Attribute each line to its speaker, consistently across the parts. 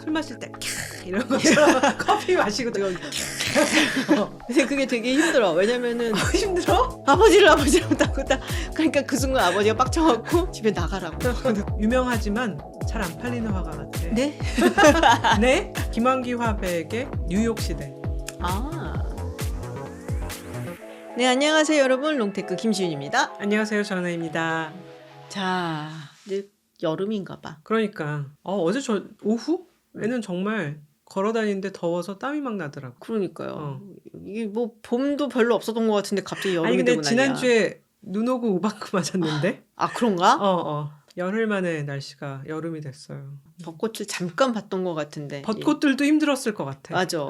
Speaker 1: 술 마실 때 캬 이런 것처럼 커피 마시고 도
Speaker 2: 근데 그게 되게 힘들어. 왜냐면은
Speaker 1: 힘들어?
Speaker 2: 아버지를 따고 딱 그러니까 그 순간 아버지가 빡쳐갖고 집에 나가라고.
Speaker 1: 유명하지만 잘 안 팔리는 화가 같아.
Speaker 2: 네?
Speaker 1: 네? 김환기 화백의 뉴욕 시대.
Speaker 2: 아. 네, 안녕하세요 여러분. 롱테크 김시윤입니다.
Speaker 1: 안녕하세요, 전혜입니다.
Speaker 2: 자, 이제 여름인가 봐.
Speaker 1: 그러니까 어제 저 오후에는 정말 걸어 다니는데 더워서 땀이 막 나더라고.
Speaker 2: 그러니까요. 이게 뭐 봄도 별로 없었던 것 같은데 갑자기 여름이
Speaker 1: 아니 근데
Speaker 2: 되고 난리야.
Speaker 1: 지난주에 눈 오고 우박크 맞았는데.
Speaker 2: 아, 그런가?
Speaker 1: 열흘 만에 날씨가 여름이 됐어요.
Speaker 2: 벚꽃을 잠깐 봤던 것 같은데.
Speaker 1: 벚꽃들도 힘들었을 것 같아.
Speaker 2: 맞아.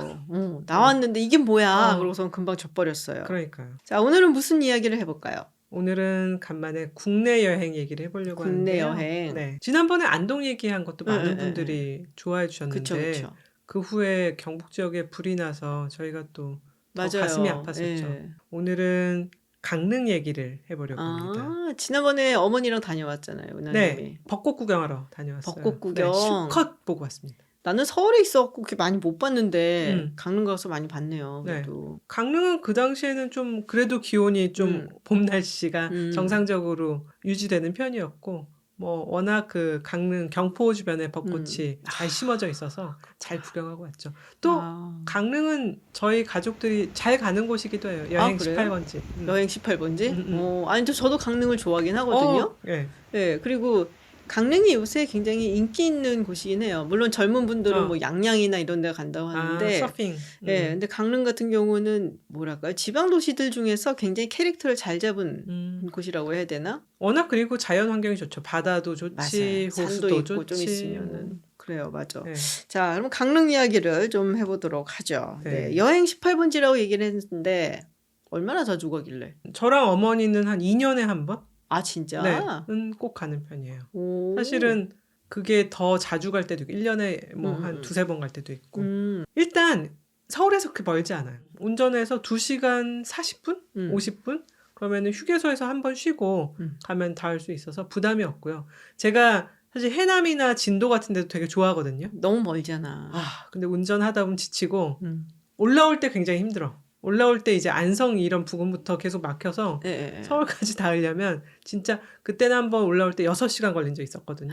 Speaker 2: 나왔는데 이게 뭐야? 그러고서 금방 져버렸어요.
Speaker 1: 그러니까요.
Speaker 2: 자, 오늘은 무슨 이야기를 해볼까요?
Speaker 1: 오늘은 간만에 국내 여행 얘기를 해보려고
Speaker 2: 국내
Speaker 1: 하는데요.
Speaker 2: 여행.
Speaker 1: 네. 지난번에 안동 얘기한 것도 많은 분들이 좋아해 주셨는데
Speaker 2: 그쵸.
Speaker 1: 그 후에 경북 지역에 불이 나서 저희가 또
Speaker 2: 맞아요.
Speaker 1: 가슴이 아팠었죠.
Speaker 2: 예.
Speaker 1: 오늘은 강릉 얘기를 해보려고 합니다.
Speaker 2: 지난번에 어머니랑 다녀왔잖아요, 은하님이.
Speaker 1: 네, 벚꽃 구경하러 다녀왔어요.
Speaker 2: 벚꽃 구경.
Speaker 1: 네, 실컷 보고 왔습니다.
Speaker 2: 나는 서울에 있어갖고 그렇게 많이 못 봤는데 강릉 가서 많이 봤네요. 그래도.
Speaker 1: 네. 강릉은 그 당시에는 좀 그래도 기온이 좀 봄 날씨가 정상적으로 유지되는 편이었고 뭐 워낙 그 강릉 경포 주변에 벚꽃이 잘 심어져 있어서 잘 구경하고 왔죠. 또 강릉은 저희 가족들이 잘 가는 곳이기도 해요. 여행
Speaker 2: 그래요?
Speaker 1: 18번지.
Speaker 2: 여행 18번지? 아니 저도 강릉을 좋아하긴 하거든요.
Speaker 1: 네.
Speaker 2: 네, 그리고 강릉이 요새 굉장히 인기 있는 곳이긴 해요. 물론 젊은 분들은 뭐 양양이나 이런 데 간다고 하는데
Speaker 1: 서핑.
Speaker 2: 네, 근데 강릉 같은 경우는 뭐랄까요? 지방 도시들 중에서 굉장히 캐릭터를 잘 잡은 곳이라고 해야 되나?
Speaker 1: 워낙 그리고 자연 환경이 좋죠. 바다도 좋지,
Speaker 2: 맞아요. 산도
Speaker 1: 호수도
Speaker 2: 있고
Speaker 1: 좋지.
Speaker 2: 좀 있으면은 그래요, 맞아.
Speaker 1: 네.
Speaker 2: 자, 그럼 강릉 이야기를 좀 해보도록 하죠.
Speaker 1: 네.
Speaker 2: 네, 여행 18번지라고 얘기를 했는데 얼마나 자주 가길래?
Speaker 1: 저랑 어머니는 한 2년에 한 번?
Speaker 2: 아, 진짜?
Speaker 1: 네,는 꼭 가는 편이에요.
Speaker 2: 오.
Speaker 1: 사실은 그게 더 자주 갈 때도 있고 1년에 뭐 한 두세 번 갈 때도 있고 일단 서울에서 그렇게 멀지 않아요. 운전해서 2시간 40분? 50분? 그러면 휴게소에서 한 번 쉬고 가면 닿을 수 있어서 부담이 없고요. 제가 사실 해남이나 진도 같은 데도 되게 좋아하거든요.
Speaker 2: 너무 멀잖아.
Speaker 1: 근데 운전하다 보면 지치고 올라올 때 굉장히 힘들어. 올라올 때 이제 안성 이런 부근부터 계속 막혀서
Speaker 2: 네.
Speaker 1: 서울까지 닿으려면 진짜 그때는 한번 올라올 때 6시간 걸린 적 있었거든요.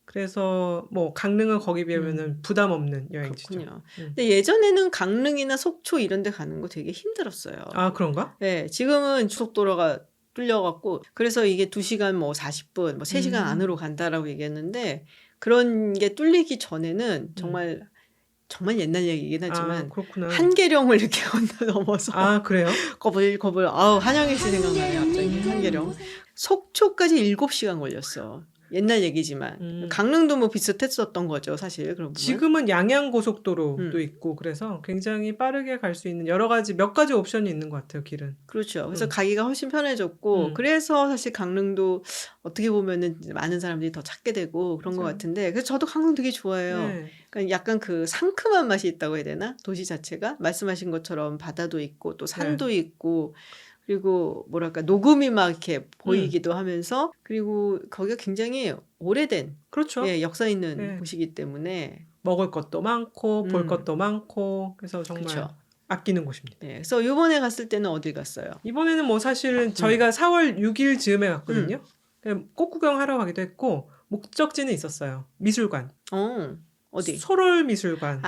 Speaker 1: 그래서 뭐 강릉은 거기 비하면은 부담 없는 여행지죠.
Speaker 2: 그렇군요. 근데 예전에는 강릉이나 속초 이런 데 가는 거 되게 힘들었어요.
Speaker 1: 아, 그런가?
Speaker 2: 네, 지금은 고속도로가 뚫려갖고 그래서 이게 2시간 뭐 40분, 뭐 3시간 안으로 간다라고 얘기했는데 그런 게 뚫리기 전에는 정말 옛날 얘기긴 하지만
Speaker 1: 그렇구나.
Speaker 2: 한계령을 이렇게 넘어서
Speaker 1: 그래요?
Speaker 2: 거불 한양에서 생각나네요. 갑자기 한계령. 속초까지 7시간 걸렸어. 옛날 얘기지만 강릉도 뭐 비슷했었던 거죠, 사실. 그런 부분.
Speaker 1: 지금은 양양고속도로도 있고 그래서 굉장히 빠르게 갈 수 있는 몇 가지 옵션이 있는 것 같아요, 길은.
Speaker 2: 그렇죠. 그래서 가기가 훨씬 편해졌고 그래서 사실 강릉도 어떻게 보면은 많은 사람들이 더 찾게 되고 그런 것 같은데 그래서 저도 강릉 되게 좋아해요.
Speaker 1: 네.
Speaker 2: 그러니까 약간 그 상큼한 맛이 있다고 해야 되나? 도시 자체가 말씀하신 것처럼 바다도 있고 또 산도 있고 그리고 뭐랄까 녹음이 막 이렇게 보이기도 하면서 그리고 거기가 굉장히 오래된
Speaker 1: 그렇죠.
Speaker 2: 역사 있는 곳이기 때문에
Speaker 1: 먹을 것도 많고 볼 것도 많고 그래서 정말
Speaker 2: 그쵸.
Speaker 1: 아끼는 곳입니다.
Speaker 2: 네, 그래서 이번에 갔을 때는 어딜 갔어요?
Speaker 1: 이번에는 뭐 사실은 저희가 4월 6일 즈음에 갔거든요. 꽃 구경하러 가기도 했고 목적지는 있었어요. 미술관.
Speaker 2: 어디?
Speaker 1: 소롤 미술관.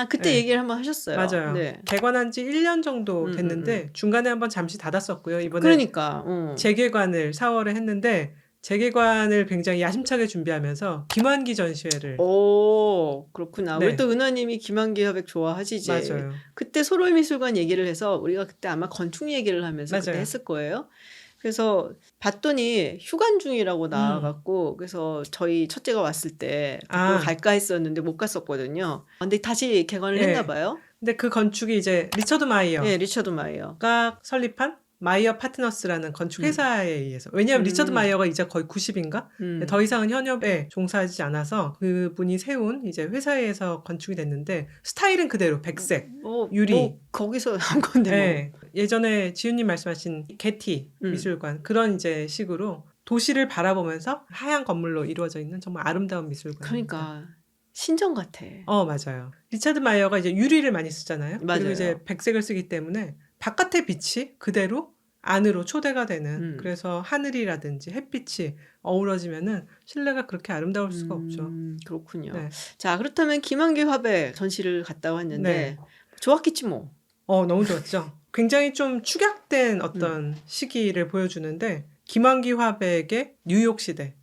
Speaker 2: 그때 얘기를 한번 하셨어요.
Speaker 1: 맞아요.
Speaker 2: 네.
Speaker 1: 개관한 지 1년 정도 됐는데 중간에 한번 잠시 닫았었고요. 이번에
Speaker 2: 그러니까
Speaker 1: 재개관을 4월에 했는데 재개관을 굉장히 야심차게 준비하면서 김환기 전시회를.
Speaker 2: 오, 그렇구나.
Speaker 1: 네.
Speaker 2: 우리 또 은하님이 김환기 화백 좋아하시지.
Speaker 1: 맞아요.
Speaker 2: 그때 소롤 미술관 얘기를 해서 우리가 그때 아마 건축 얘기를 하면서 그때 했을 거예요. 그래서 봤더니 휴관 중이라고 나와갖고 그래서 저희 첫째가 왔을 때 보러 갈까 했었는데 못 갔었거든요. 근데 다시 개관을 했나 봐요.
Speaker 1: 근데 그 건축이 이제 리처드 마이어.
Speaker 2: 네, 리처드 마이어.
Speaker 1: 가 설립한 마이어 파트너스라는 건축 회사에 의해서. 왜냐하면 리처드 마이어가 이제 거의 90인가? 더 이상은 현업에 종사하지 않아서 그분이 세운 이제 회사에서 건축이 됐는데 스타일은 그대로 백색, 유리.
Speaker 2: 거기서 한 건데 뭐.
Speaker 1: 네. 예전에 지훈님 말씀하신 게티 미술관 그런 이제 식으로 도시를 바라보면서 하얀 건물로 이루어져 있는 정말 아름다운 미술관.
Speaker 2: 그러니까 신전 같아.
Speaker 1: 맞아요. 리차드 마이어가 이제 유리를 많이 쓰잖아요.
Speaker 2: 맞아요.
Speaker 1: 그리고 이제 백색을 쓰기 때문에 바깥의 빛이 그대로 안으로 초대가 되는 그래서 하늘이라든지 햇빛이 어우러지면은 실내가 그렇게 아름다울 수가 없죠.
Speaker 2: 그렇군요.
Speaker 1: 네.
Speaker 2: 자, 그렇다면 김한길 화백 전시를 갔다 왔는데
Speaker 1: 네.
Speaker 2: 좋았겠지 뭐.
Speaker 1: 너무 좋았죠. 굉장히 좀 축약된 어떤 시기를 보여주는데 김한기 화백의 뉴욕 시대.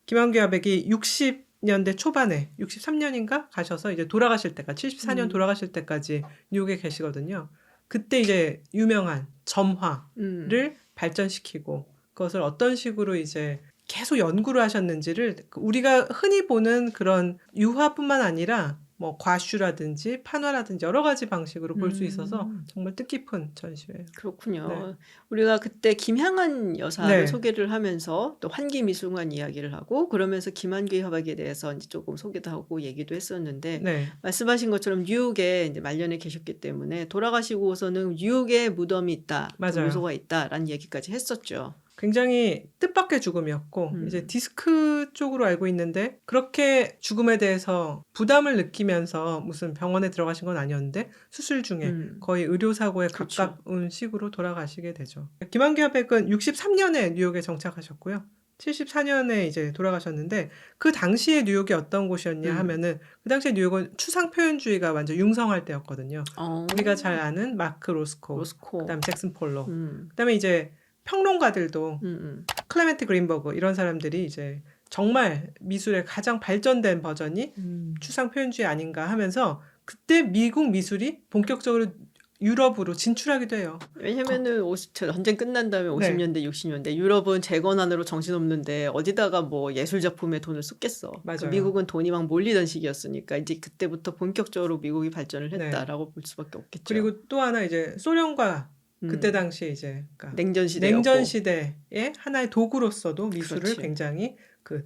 Speaker 1: 김한기 화백이 60년대 초반에 63년인가 가셔서 이제 돌아가실 때까지 74년 돌아가실 때까지 뉴욕에 계시거든요. 그때 이제 유명한 점화를 발전시키고 그것을 어떤 식으로 이제 계속 연구를 하셨는지를 우리가 흔히 보는 그런 유화뿐만 아니라 뭐 과슈라든지 판화라든지 여러 가지 방식으로 볼 수 있어서 정말 뜻깊은 전시회예요.
Speaker 2: 그렇군요.
Speaker 1: 네.
Speaker 2: 우리가 그때 김향한 여사를
Speaker 1: 네.
Speaker 2: 소개를 하면서 또 환기미술관 이야기를 하고 그러면서 김한길 화백에 대해서 이제 조금 소개도 하고 얘기도 했었는데
Speaker 1: 네.
Speaker 2: 말씀하신 것처럼 뉴욕에 이제 말년에 계셨기 때문에 돌아가시고서는 뉴욕에 무덤이 있다,
Speaker 1: 맞아요.
Speaker 2: 묘소가 있다라는 얘기까지 했었죠.
Speaker 1: 굉장히 뜻밖의 죽음이었고 이제 디스크 쪽으로 알고 있는데 그렇게 죽음에 대해서 부담을 느끼면서 무슨 병원에 들어가신 건 아니었는데 수술 중에 거의 의료사고에
Speaker 2: 그렇죠.
Speaker 1: 가까운 식으로 돌아가시게 되죠. 김한기 화백은 63년에 뉴욕에 정착하셨고요. 74년에 이제 돌아가셨는데 그 당시에 뉴욕이 어떤 곳이었냐 하면은 그 당시에 뉴욕은 추상 표현주의가 완전 융성할 때였거든요. 우리가 잘 아는 마크 로스코. 그다음 잭슨 폴로. 그다음에 이제 평론가들도 클레멘트 그린버그 이런 사람들이 이제 정말 미술의 가장 발전된 버전이 추상 표현주의 아닌가 하면서 그때 미국 미술이 본격적으로 유럽으로 진출하기도 해요.
Speaker 2: 왜냐면은 전쟁 끝난 다음에 50년대, 60년대 유럽은 재건안으로 정신없는데 어디다가 뭐 예술 작품에 돈을 쏟겠어.
Speaker 1: 맞아요.
Speaker 2: 미국은 돈이 막 몰리던 시기였으니까 이제 그때부터 본격적으로 미국이 발전을 했다라고 볼 수밖에 없겠죠.
Speaker 1: 그리고 또 하나 이제 소련과 그때 당시에 이제 그러니까 냉전 시대의 하나의 도구로서도 미술을
Speaker 2: 그렇지.
Speaker 1: 굉장히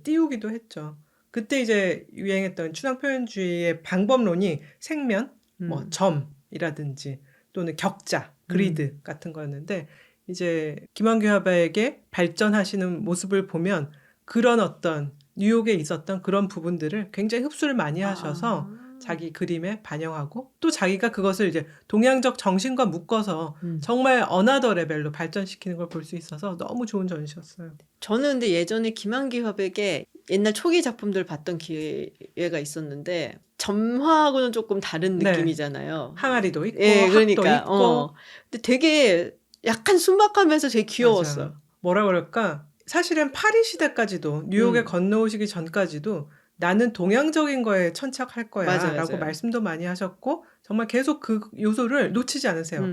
Speaker 1: 띄우기도 했죠. 그때 이제 유행했던 추상 표현주의의 방법론이 생면, 뭐 점이라든지 또는 격자, 그리드 같은 거였는데 이제 김한규 화백의 발전하시는 모습을 보면 그런 어떤 뉴욕에 있었던 그런 부분들을 굉장히 흡수를 많이 하셔서 자기 그림에 반영하고 또 자기가 그것을 이제 동양적 정신과 묶어서 정말 어나더 레벨로 발전시키는 걸 볼 수 있어서 너무 좋은 전시였어요.
Speaker 2: 저는 근데 예전에 김한기 화백의 옛날 초기 작품들 봤던 기회가 있었는데 점화하고는 조금 다른 느낌이잖아요.
Speaker 1: 항아리도 있고
Speaker 2: 그러니까.
Speaker 1: 합도 있고
Speaker 2: 근데 되게 약간 순박하면서 되게 귀여웠어요.
Speaker 1: 맞아요. 뭐라 그럴까? 사실은 파리 시대까지도 뉴욕에 건너오시기 전까지도 나는 동양적인 거에 천착할 거야 라고 말씀도 많이 하셨고 정말 계속 그 요소를 놓치지 않으세요.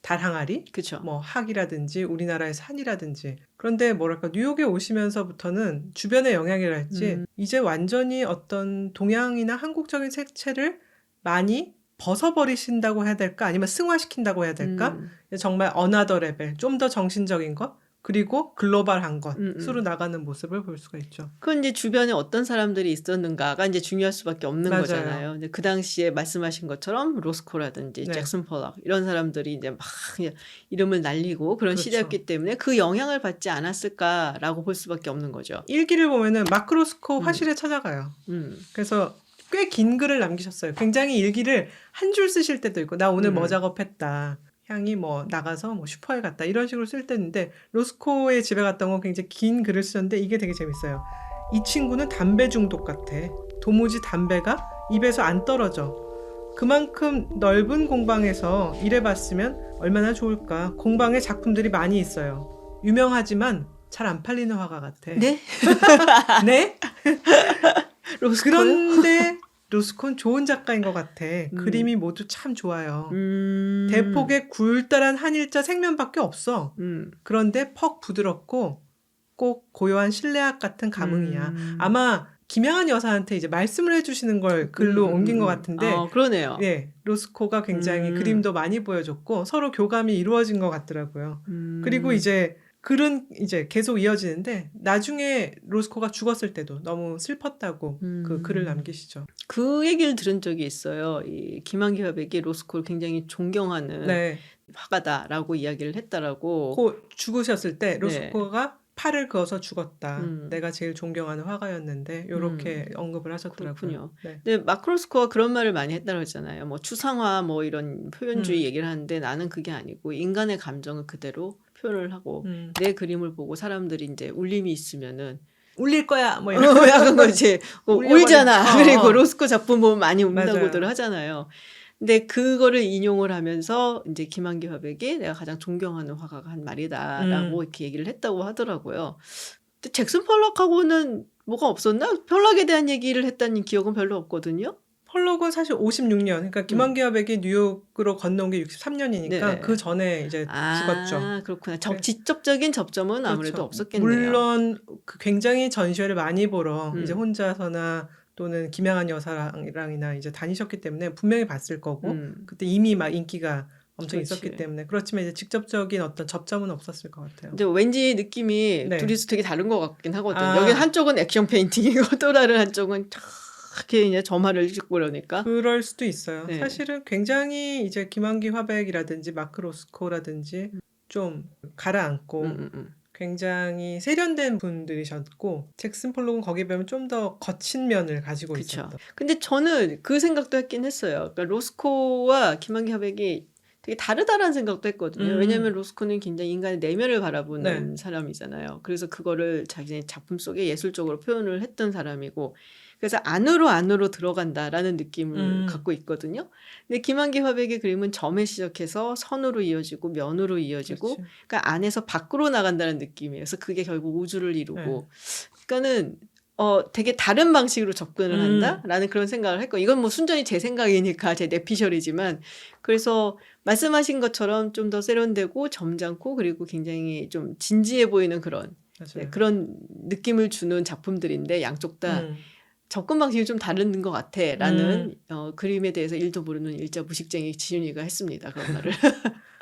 Speaker 1: 달 항아리,
Speaker 2: 그쵸.
Speaker 1: 뭐 학이라든지 우리나라의 산이라든지. 그런데 뭐랄까 뉴욕에 오시면서부터는 주변의 영향이랄지 이제 완전히 어떤 동양이나 한국적인 색채를 많이 벗어버리신다고 해야 될까? 아니면 승화시킨다고 해야 될까? 정말 어나더 레벨, 좀 더 정신적인 것 그리고 글로벌한 것으로 나가는 모습을 볼 수가 있죠.
Speaker 2: 그건 이제 주변에 어떤 사람들이 있었는가가 이제 중요할 수밖에 없는
Speaker 1: 맞아요.
Speaker 2: 거잖아요. 근데 그 당시에 말씀하신 것처럼 로스코라든지 잭슨 폴락 이런 사람들이 이제 막 이름을 날리고 그런 시대였기 때문에 그 영향을 받지 않았을까라고 볼 수밖에 없는 거죠.
Speaker 1: 일기를 보면은 마크 로스코 화실에 찾아가요. 그래서 꽤 긴 글을 남기셨어요. 굉장히 일기를 한 줄 쓰실 때도 있고 나 오늘 뭐 작업했다. 향이 뭐 나가서 뭐 슈퍼에 갔다 이런 식으로 쓸 때인데 로스코의 집에 갔던 건 굉장히 긴 글을 쓰셨는데 이게 되게 재밌어요. 이 친구는 담배 중독 같아. 도무지 담배가 입에서 안 떨어져. 그만큼 넓은 공방에서 일해봤으면 얼마나 좋을까. 공방에 작품들이 많이 있어요. 유명하지만 잘 안 팔리는 화가 같아.
Speaker 2: 네?
Speaker 1: 네?
Speaker 2: 로스코요?
Speaker 1: 그런데 로스코는 좋은 작가인 것 같아. 그림이 모두 참 좋아요. 대폭의 굴다란 한일자 색면밖에 없어. 그런데 퍽 부드럽고 꼭 고요한 실내악 같은 감흥이야. 아마 김양한 여사한테 이제 말씀을 해주시는 걸 글로 옮긴 것 같은데.
Speaker 2: 그러네요.
Speaker 1: 네, 로스코가 굉장히 그림도 많이 보여줬고 서로 교감이 이루어진 것 같더라고요. 그리고 이제 글은 이제 계속 이어지는데 나중에 로스코가 죽었을 때도 너무 슬펐다고 그 글을 남기시죠.
Speaker 2: 그 얘기를 들은 적이 있어요. 이 김한기 화백이 로스코를 굉장히 존경하는 화가다라고 이야기를 했다라고.
Speaker 1: 고 죽으셨을 때 로스코가 팔을 그어서 죽었다. 내가 제일 존경하는 화가였는데 요렇게 언급을 하셨더라고요.
Speaker 2: 그렇군요.
Speaker 1: 네.
Speaker 2: 근데 마크 로스코가 그런 말을 많이 했다고 했잖아요. 뭐 추상화 뭐 이런 표현주의 얘기를 하는데 나는 그게 아니고 인간의 감정을 그대로 표현을 하고 내 그림을 보고 사람들이 이제 울림이 있으면은
Speaker 1: 울릴 거야 뭐 이런
Speaker 2: 약간 거지. 울잖아. 그리고 로스코 작품 보면 많이 운다고들 하잖아요. 근데 그거를 인용을 하면서 이제 김한기 화백이 내가 가장 존경하는 화가가 한 말이다라고 이렇게 얘기를 했다고 하더라고요. 근데 잭슨 펄럭하고는 뭐가 없었나? 펄럭에 대한 얘기를 했다는 기억은 별로 없거든요.
Speaker 1: 펄럭은 사실 56년, 그러니까 김한기 화백이 뉴욕으로 건너온 게 63년이니까
Speaker 2: 네네.
Speaker 1: 그 전에 이제 죽었죠.
Speaker 2: 그렇구나. 직접적인 접점은
Speaker 1: 그렇죠.
Speaker 2: 아무래도 없었겠네요.
Speaker 1: 물론 굉장히 전시회를 많이 보러 이제 혼자서나 또는 김양한 여사랑이나 이제 다니셨기 때문에 분명히 봤을 거고 그때 이미 막 인기가 엄청 있었기 때문에 그렇지만 이제 직접적인 어떤 접점은 없었을 것 같아요.
Speaker 2: 근데 왠지 느낌이 둘이서 되게 다른 것 같긴 하거든요.
Speaker 1: 아.
Speaker 2: 여기 한쪽은 액션 페인팅이고 또 다른 한쪽은 이렇게 이제 점화를 찍고 그러니까.
Speaker 1: 그럴 수도 있어요.
Speaker 2: 네.
Speaker 1: 사실은 굉장히 이제 김한기 화백이라든지 마크 로스코라든지 좀 가라앉고 굉장히 세련된 분들이셨고 잭슨 폴록은 거기에 비하면 좀 더 거친 면을 가지고 있었던.
Speaker 2: 근데 저는 그 생각도 했긴 했어요. 그러니까 로스코와 김한기 화백이 되게 다르다라는 생각도 했거든요. 왜냐하면 로스코는 굉장히 인간의 내면을 바라보는 사람이잖아요. 그래서 그거를 자기네 작품 속에 예술적으로 표현을 했던 사람이고 그래서 안으로 들어간다라는 느낌을 갖고 있거든요. 근데 김한기 화백의 그림은 점에 시작해서 선으로 이어지고 면으로 이어지고 그러니까 안에서 밖으로 나간다는 느낌이에요. 그래서 그게 결국 우주를 이루고 그러니까는 되게 다른 방식으로 접근을 한다라는 그런 생각을 했고 이건 뭐 순전히 제 생각이니까 제 내피셜이지만 그래서 말씀하신 것처럼 좀 더 세련되고 점잖고 그리고 굉장히 좀 진지해 보이는 그런 그런 느낌을 주는 작품들인데 양쪽 다 접근 방식이 좀 다른 것 같아라는 그림에 대해서 일도 모르는 일자 무식쟁이 지윤이가 했습니다. 그런 말을.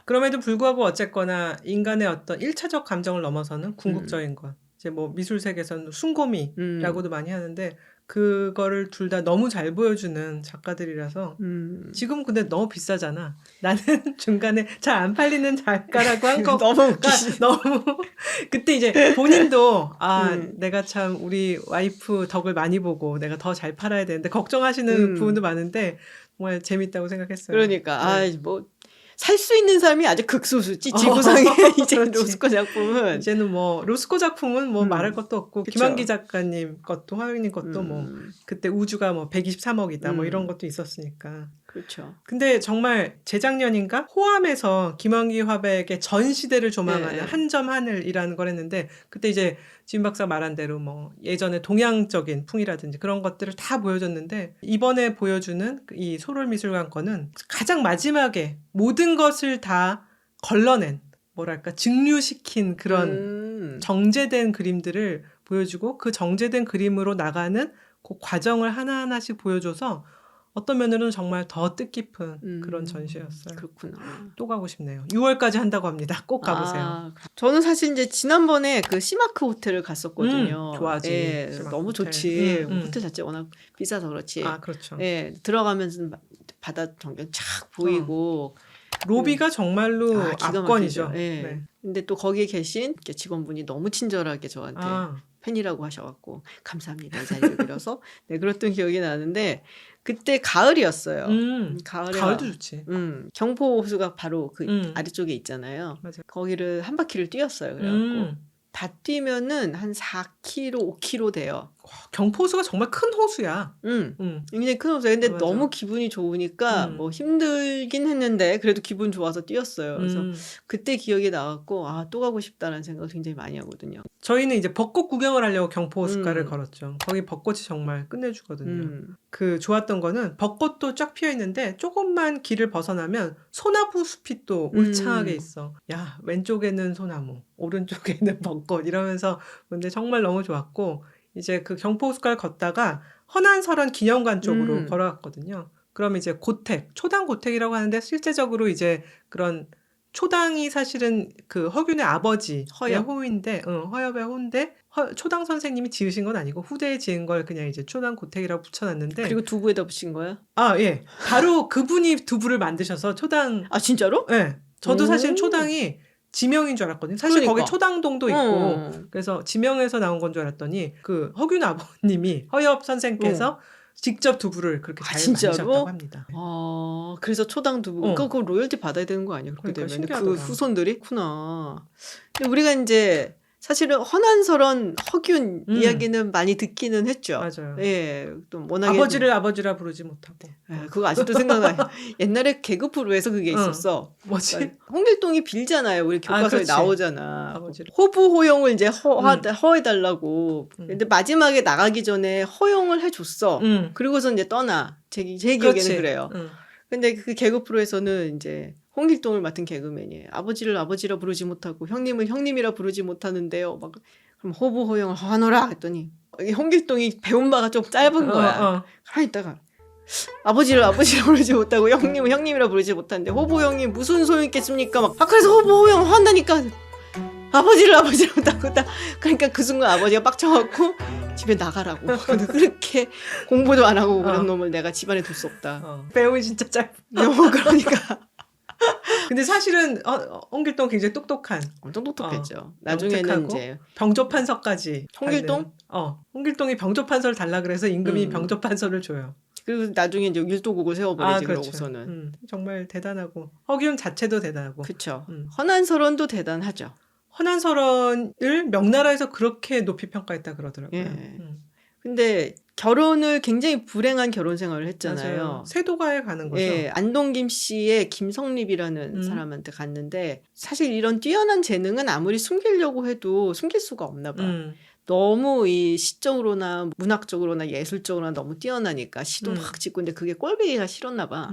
Speaker 1: 그럼에도 불구하고 어쨌거나 인간의 어떤 1차적 감정을 넘어서는 궁극적인 것. 이제 뭐 미술 세계에서는 순고미라고도 많이 하는데 그거를 둘 다 너무 잘 보여주는 작가들이라서 지금 근데 너무 비싸잖아. 나는 중간에 잘 안 팔리는 작가라고 한 거 너무 그때 이제 본인도 내가 참 우리 와이프 덕을 많이 보고 내가 더 잘 팔아야 되는데 걱정하시는 부분도 많은데 정말 재밌다고 생각했어요.
Speaker 2: 그러니까 뭐 살 수 있는 사람이 아주 극소수지 지구상에 이제 로스코 작품은
Speaker 1: 이제는 뭐 로스코 작품은 뭐 말할 것도 없고 그쵸. 김한기 작가님 것도 화백님 것도 뭐 그때 우주가 뭐 123억이다 뭐 이런 것도 있었으니까
Speaker 2: 그렇죠.
Speaker 1: 근데 정말 재작년인가 호암에서 김한기 화백의 전 시대를 조망하는 한 점 하늘이라는 걸 했는데 그때 이제 지윤 박사 말한 대로 뭐 예전에 동양적인 풍이라든지 그런 것들을 다 보여줬는데 이번에 보여주는 이 소롤미술관 거는 가장 마지막에 모든 것을 다 걸러낸 뭐랄까 증류시킨 그런 정제된 그림들을 보여주고 그 정제된 그림으로 나가는 그 과정을 하나하나씩 보여줘서 어떤 면으로는 정말 더 뜻깊은 그런 전시였어요.
Speaker 2: 그렇구나.
Speaker 1: 또 가고 싶네요. 6월까지 한다고 합니다. 꼭 가보세요.
Speaker 2: 저는 사실 이제 지난번에 그 시마크 호텔을 갔었거든요.
Speaker 1: 좋아하지.
Speaker 2: 너무 호텔. 좋지. 호텔 자체 워낙 비싸서 그렇지.
Speaker 1: 그렇죠.
Speaker 2: 들어가면서 바다 전경 쫙 보이고
Speaker 1: 로비가 정말로 압권이죠.
Speaker 2: 근데 또 거기에 계신 직원분이 너무 친절하게 저한테 팬이라고 하셔갖고 감사합니다 이 자리를 빌어서 그랬던 기억이 나는데 그때 가을이었어요.
Speaker 1: 가을도 좋지.
Speaker 2: 경포 호수가 바로 그 아래쪽에 있잖아요.
Speaker 1: 맞아요.
Speaker 2: 거기를 한 바퀴를 뛰었어요. 그래갖고 다 뛰면은 한 4km, 5km 돼요.
Speaker 1: 경포 호수가 정말 큰 호수야.
Speaker 2: 굉장히 큰 호수야. 근데 너무 기분이 좋으니까 뭐 힘들긴 했는데 그래도 기분 좋아서 뛰었어요. 그래서 그때 기억이 나갖고 또 가고 싶다는 생각을 굉장히 많이 하거든요.
Speaker 1: 저희는 이제 벚꽃 구경을 하려고 경포 호숫가를 걸었죠. 거기 벚꽃이 정말 끝내주거든요. 그 좋았던 거는 벚꽃도 쫙 피어 있는데 조금만 길을 벗어나면 소나무 숲이 또 울창하게 있어. 야, 왼쪽에는 소나무, 오른쪽에는 벚꽃 이러면서 근데 정말 너무 좋았고 이제 그 경포 호숫가를 걷다가 허난설원 기념관 쪽으로 걸어갔거든요. 그럼 이제 고택, 초당 고택이라고 하는데 실제적으로 이제 그런 초당이 사실은 그 허균의 아버지의 호인데, 허엽의 호인데 초당 선생님이 지으신 건 아니고 후대에 지은 걸 그냥 이제 초당 고택이라고 붙여놨는데.
Speaker 2: 그리고 두부에다 붙인 거야?
Speaker 1: 예. 바로 그분이 두부를 만드셔서 초당.
Speaker 2: 진짜로?
Speaker 1: 네. 저도 사실 초당이 지명인 줄 알았거든요. 사실
Speaker 2: 그러니까.
Speaker 1: 거기 초당동도 있고 그래서 지명에서 나온 건 줄 알았더니 그 허균 아버님이 허엽 선생께서 직접 두부를 그렇게 잘 만드셨다고 합니다.
Speaker 2: 그래서 초당 두부. 그거 로열티 받아야 되는 거 아니에요? 그렇게 되면 그 후손들이 있구나. 근데 우리가 이제 사실은 허난설원 허균 이야기는 많이 듣기는 했죠.
Speaker 1: 맞아요.
Speaker 2: 예, 또 워낙에
Speaker 1: 아버지를 아버지라 부르지 못하고.
Speaker 2: 그거 아직도 생각나요. 옛날에 개그 프로에서 그게 있었어.
Speaker 1: 뭐지?
Speaker 2: 그러니까 홍길동이 빌잖아요. 우리 교과서에 나오잖아.
Speaker 1: 아버지를.
Speaker 2: 호부 허용을 이제 허해달라고. 근데 마지막에 나가기 전에 허용을 해줬어. 그리고서 이제 떠나. 제 기억에는 그래요. 근데 그 개그 프로에서는 이제 홍길동을 맡은 개그맨이 아버지를 아버지라 부르지 못하고 형님을 형님이라 부르지 못하는데요. 막 그럼 호부 허용을 하노라 했더니 홍길동이 배운 바가 좀 짧은 거야. 가만히 있다가 아버지를 아버지라 부르지 못하고 형님을 형님이라 부르지 못하는데 호부 형님 무슨 소용 있겠습니까? 막 그래서 호부 허용 한다니까 아버지를 아버지라 못하고 그러니까 그 순간 아버지가 빡쳐갖고 집에 나가라고. 그렇게 공부도 안 하고 그런 놈을 내가 집안에 둘 수 없다.
Speaker 1: 배움이 진짜 짧아.
Speaker 2: 그러니까.
Speaker 1: 근데 사실은 홍길동 굉장히 똑똑한.
Speaker 2: 엄청 똑똑했죠. 나중에는 이제
Speaker 1: 병조판서까지.
Speaker 2: 홍길동?
Speaker 1: 홍길동이 병조판서를 달라 그래서 임금이 병조판서를 줘요.
Speaker 2: 그리고 나중에 이제 일도국을 세워버리지.
Speaker 1: 그렇죠.
Speaker 2: 그러고서는.
Speaker 1: 정말 대단하고 허균 자체도 대단하고.
Speaker 2: 그렇죠. 허난설원도 대단하죠.
Speaker 1: 허난설원을 명나라에서 그렇게 높이 평가했다 그러더라고요.
Speaker 2: 예. 근데 결혼을 굉장히 불행한 결혼 생활을 했잖아요.
Speaker 1: 맞아요. 세도가에 가는 거죠.
Speaker 2: 예, 안동김 씨의 김성립이라는 사람한테 갔는데 사실 이런 뛰어난 재능은 아무리 숨기려고 해도 숨길 수가 없나 봐. 너무 이 시적으로나 문학적으로나 예술적으로나 너무 뛰어나니까 시도 막 짓고 근데 그게 꼴보기가 싫었나 봐.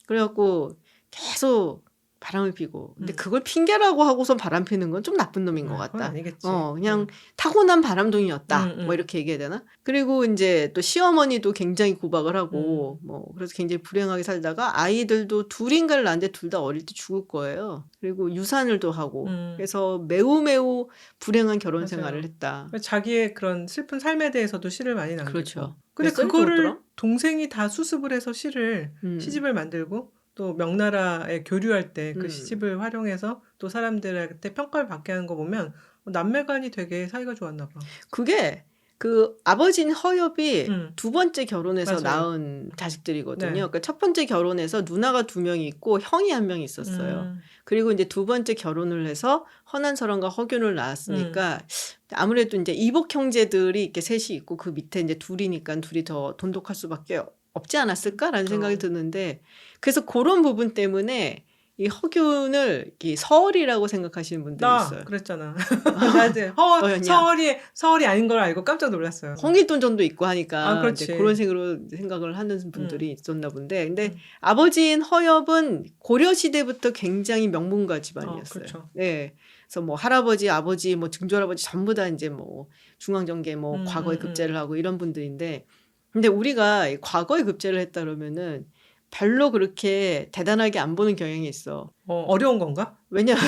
Speaker 2: 그래갖고 계속 바람을 피고 근데 그걸 핑계라고 하고선 바람 피는 건 좀 나쁜 놈인 것 같다.
Speaker 1: 아니겠지.
Speaker 2: 그냥 타고난 바람둥이였다. 뭐 이렇게 얘기해야 되나? 그리고 이제 또 시어머니도 굉장히 구박을 하고 뭐 그래서 굉장히 불행하게 살다가 아이들도 둘인가를 낳았는데 둘 다 어릴 때 죽을 거예요. 그리고 유산을 또 하고 그래서 매우 불행한 결혼 생활을 했다.
Speaker 1: 자기의 그런 슬픈 삶에 대해서도 시를 많이 남기고.
Speaker 2: 그렇죠.
Speaker 1: 근데 그거를 동생이 다 수습을 해서 시집을 만들고 또 명나라에 교류할 때 그 시집을 활용해서 또 사람들한테 평가를 받게 하는 거 보면 남매간이 되게 사이가 좋았나 봐.
Speaker 2: 그게 그 아버지인 허엽이 두 번째 결혼해서
Speaker 1: 맞아요.
Speaker 2: 낳은 자식들이거든요.
Speaker 1: 네.
Speaker 2: 그러니까 첫 번째 결혼해서 누나가 2명이 있고 형이 1명 있었어요. 그리고 이제 두 번째 결혼을 해서 허난설원과 허균을 낳았으니까 아무래도 이제 이복 형제들이 이렇게 셋이 있고 그 밑에 이제 둘이니까 둘이 더 돈독할 수밖에 없지 않았을까라는 생각이 드는데 그래서 그런 부분 때문에 이 허균을 이 서얼이라고 생각하시는 분들이 있어요.
Speaker 1: 그랬잖아. 서얼이 아닌 걸 알고 깜짝 놀랐어요.
Speaker 2: 홍길동전도 있고 하니까
Speaker 1: 그렇지.
Speaker 2: 그런 식으로 생각을 하는 분들이 있었나 본데 근데 아버지인 허엽은 고려 시대부터 굉장히 명문가 집안이었어요.
Speaker 1: 그렇죠.
Speaker 2: 네. 그래서 뭐 할아버지, 아버지, 뭐 증조할아버지 전부 다 이제 뭐 중앙정계 뭐 과거에 급제를 하고 이런 분들인데 근데 우리가 과거에 급제를 했다 그러면은 별로 그렇게 대단하게 안 보는 경향이 있어.
Speaker 1: 어려운 건가?
Speaker 2: 왜냐면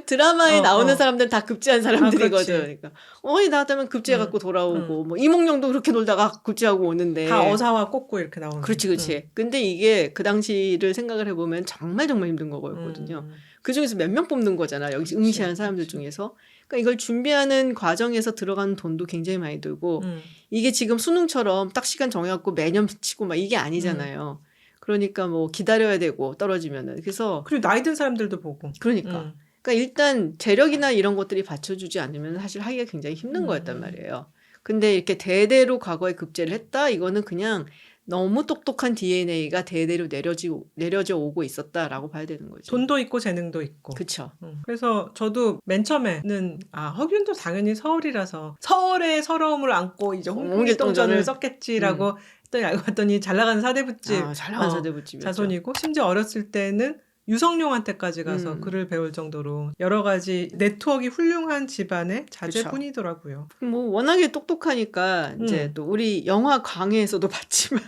Speaker 2: 드라마에 나오는 사람들은 다 급제한 사람들이거든. 그러니까 어머니 나왔다면 급제 갖고 돌아오고 뭐 이몽룡도 그렇게 놀다가 급제하고 오는데
Speaker 1: 다 어사와 꽂고 이렇게 나오는.
Speaker 2: 그렇지. 근데 이게 그 당시를 생각을 해보면 정말 힘든 거였거든요. 그 중에서 몇 명 뽑는 거잖아. 여기 응시한 사람들 중에서. 그러니까 이걸 준비하는 과정에서 들어가는 돈도 굉장히 많이 들고 이게 지금 수능처럼 딱 시간 정해갖고 매년 치고 막 이게 아니잖아요. 그러니까 뭐 기다려야 되고 떨어지면은 그래서
Speaker 1: 그리고 나이 든 사람들도 보고.
Speaker 2: 그러니까 일단 재력이나 이런 것들이 받쳐주지 않으면 사실 하기가 굉장히 힘든 거였단 말이에요. 근데 이렇게 대대로 과거에 급제를 했다 이거는 그냥 너무 똑똑한 DNA가 대대로 내려져 오고 있었다라고 봐야 되는 거죠.
Speaker 1: 돈도 있고 재능도 있고.
Speaker 2: 그렇죠.
Speaker 1: 그래서 저도 맨 처음에는 허균도 당연히 서울이라서 서울의 서러움을 안고 이제 홍길동전을 썼겠지라고 했더니 알고 봤더니 잘 나가는 사대부집,
Speaker 2: 잘 나가는 사대부집
Speaker 1: 자손이고 심지어 어렸을 때는 유성룡한테까지 가서 글을 배울 정도로 여러 가지 네트워크가 훌륭한 집안의 자제분이더라고요.
Speaker 2: 뭐 워낙에 똑똑하니까 이제 또 우리 영화 광해에서도 봤지만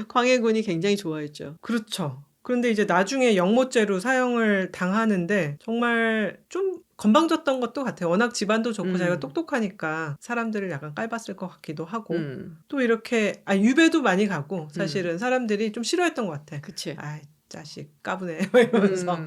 Speaker 2: 광해군이 굉장히 좋아했죠.
Speaker 1: 그렇죠. 그런데 이제 나중에 영모죄로 사형을 당하는데 정말 좀 건방졌던 것도 같아요. 워낙 집안도 좋고 자기가 똑똑하니까 사람들을 약간 깔봤을 것 같기도 하고 또 이렇게 유배도 많이 가고 사실은 사람들이 좀 싫어했던 것 같아.
Speaker 2: 그치.
Speaker 1: 자식 까부네 이러면서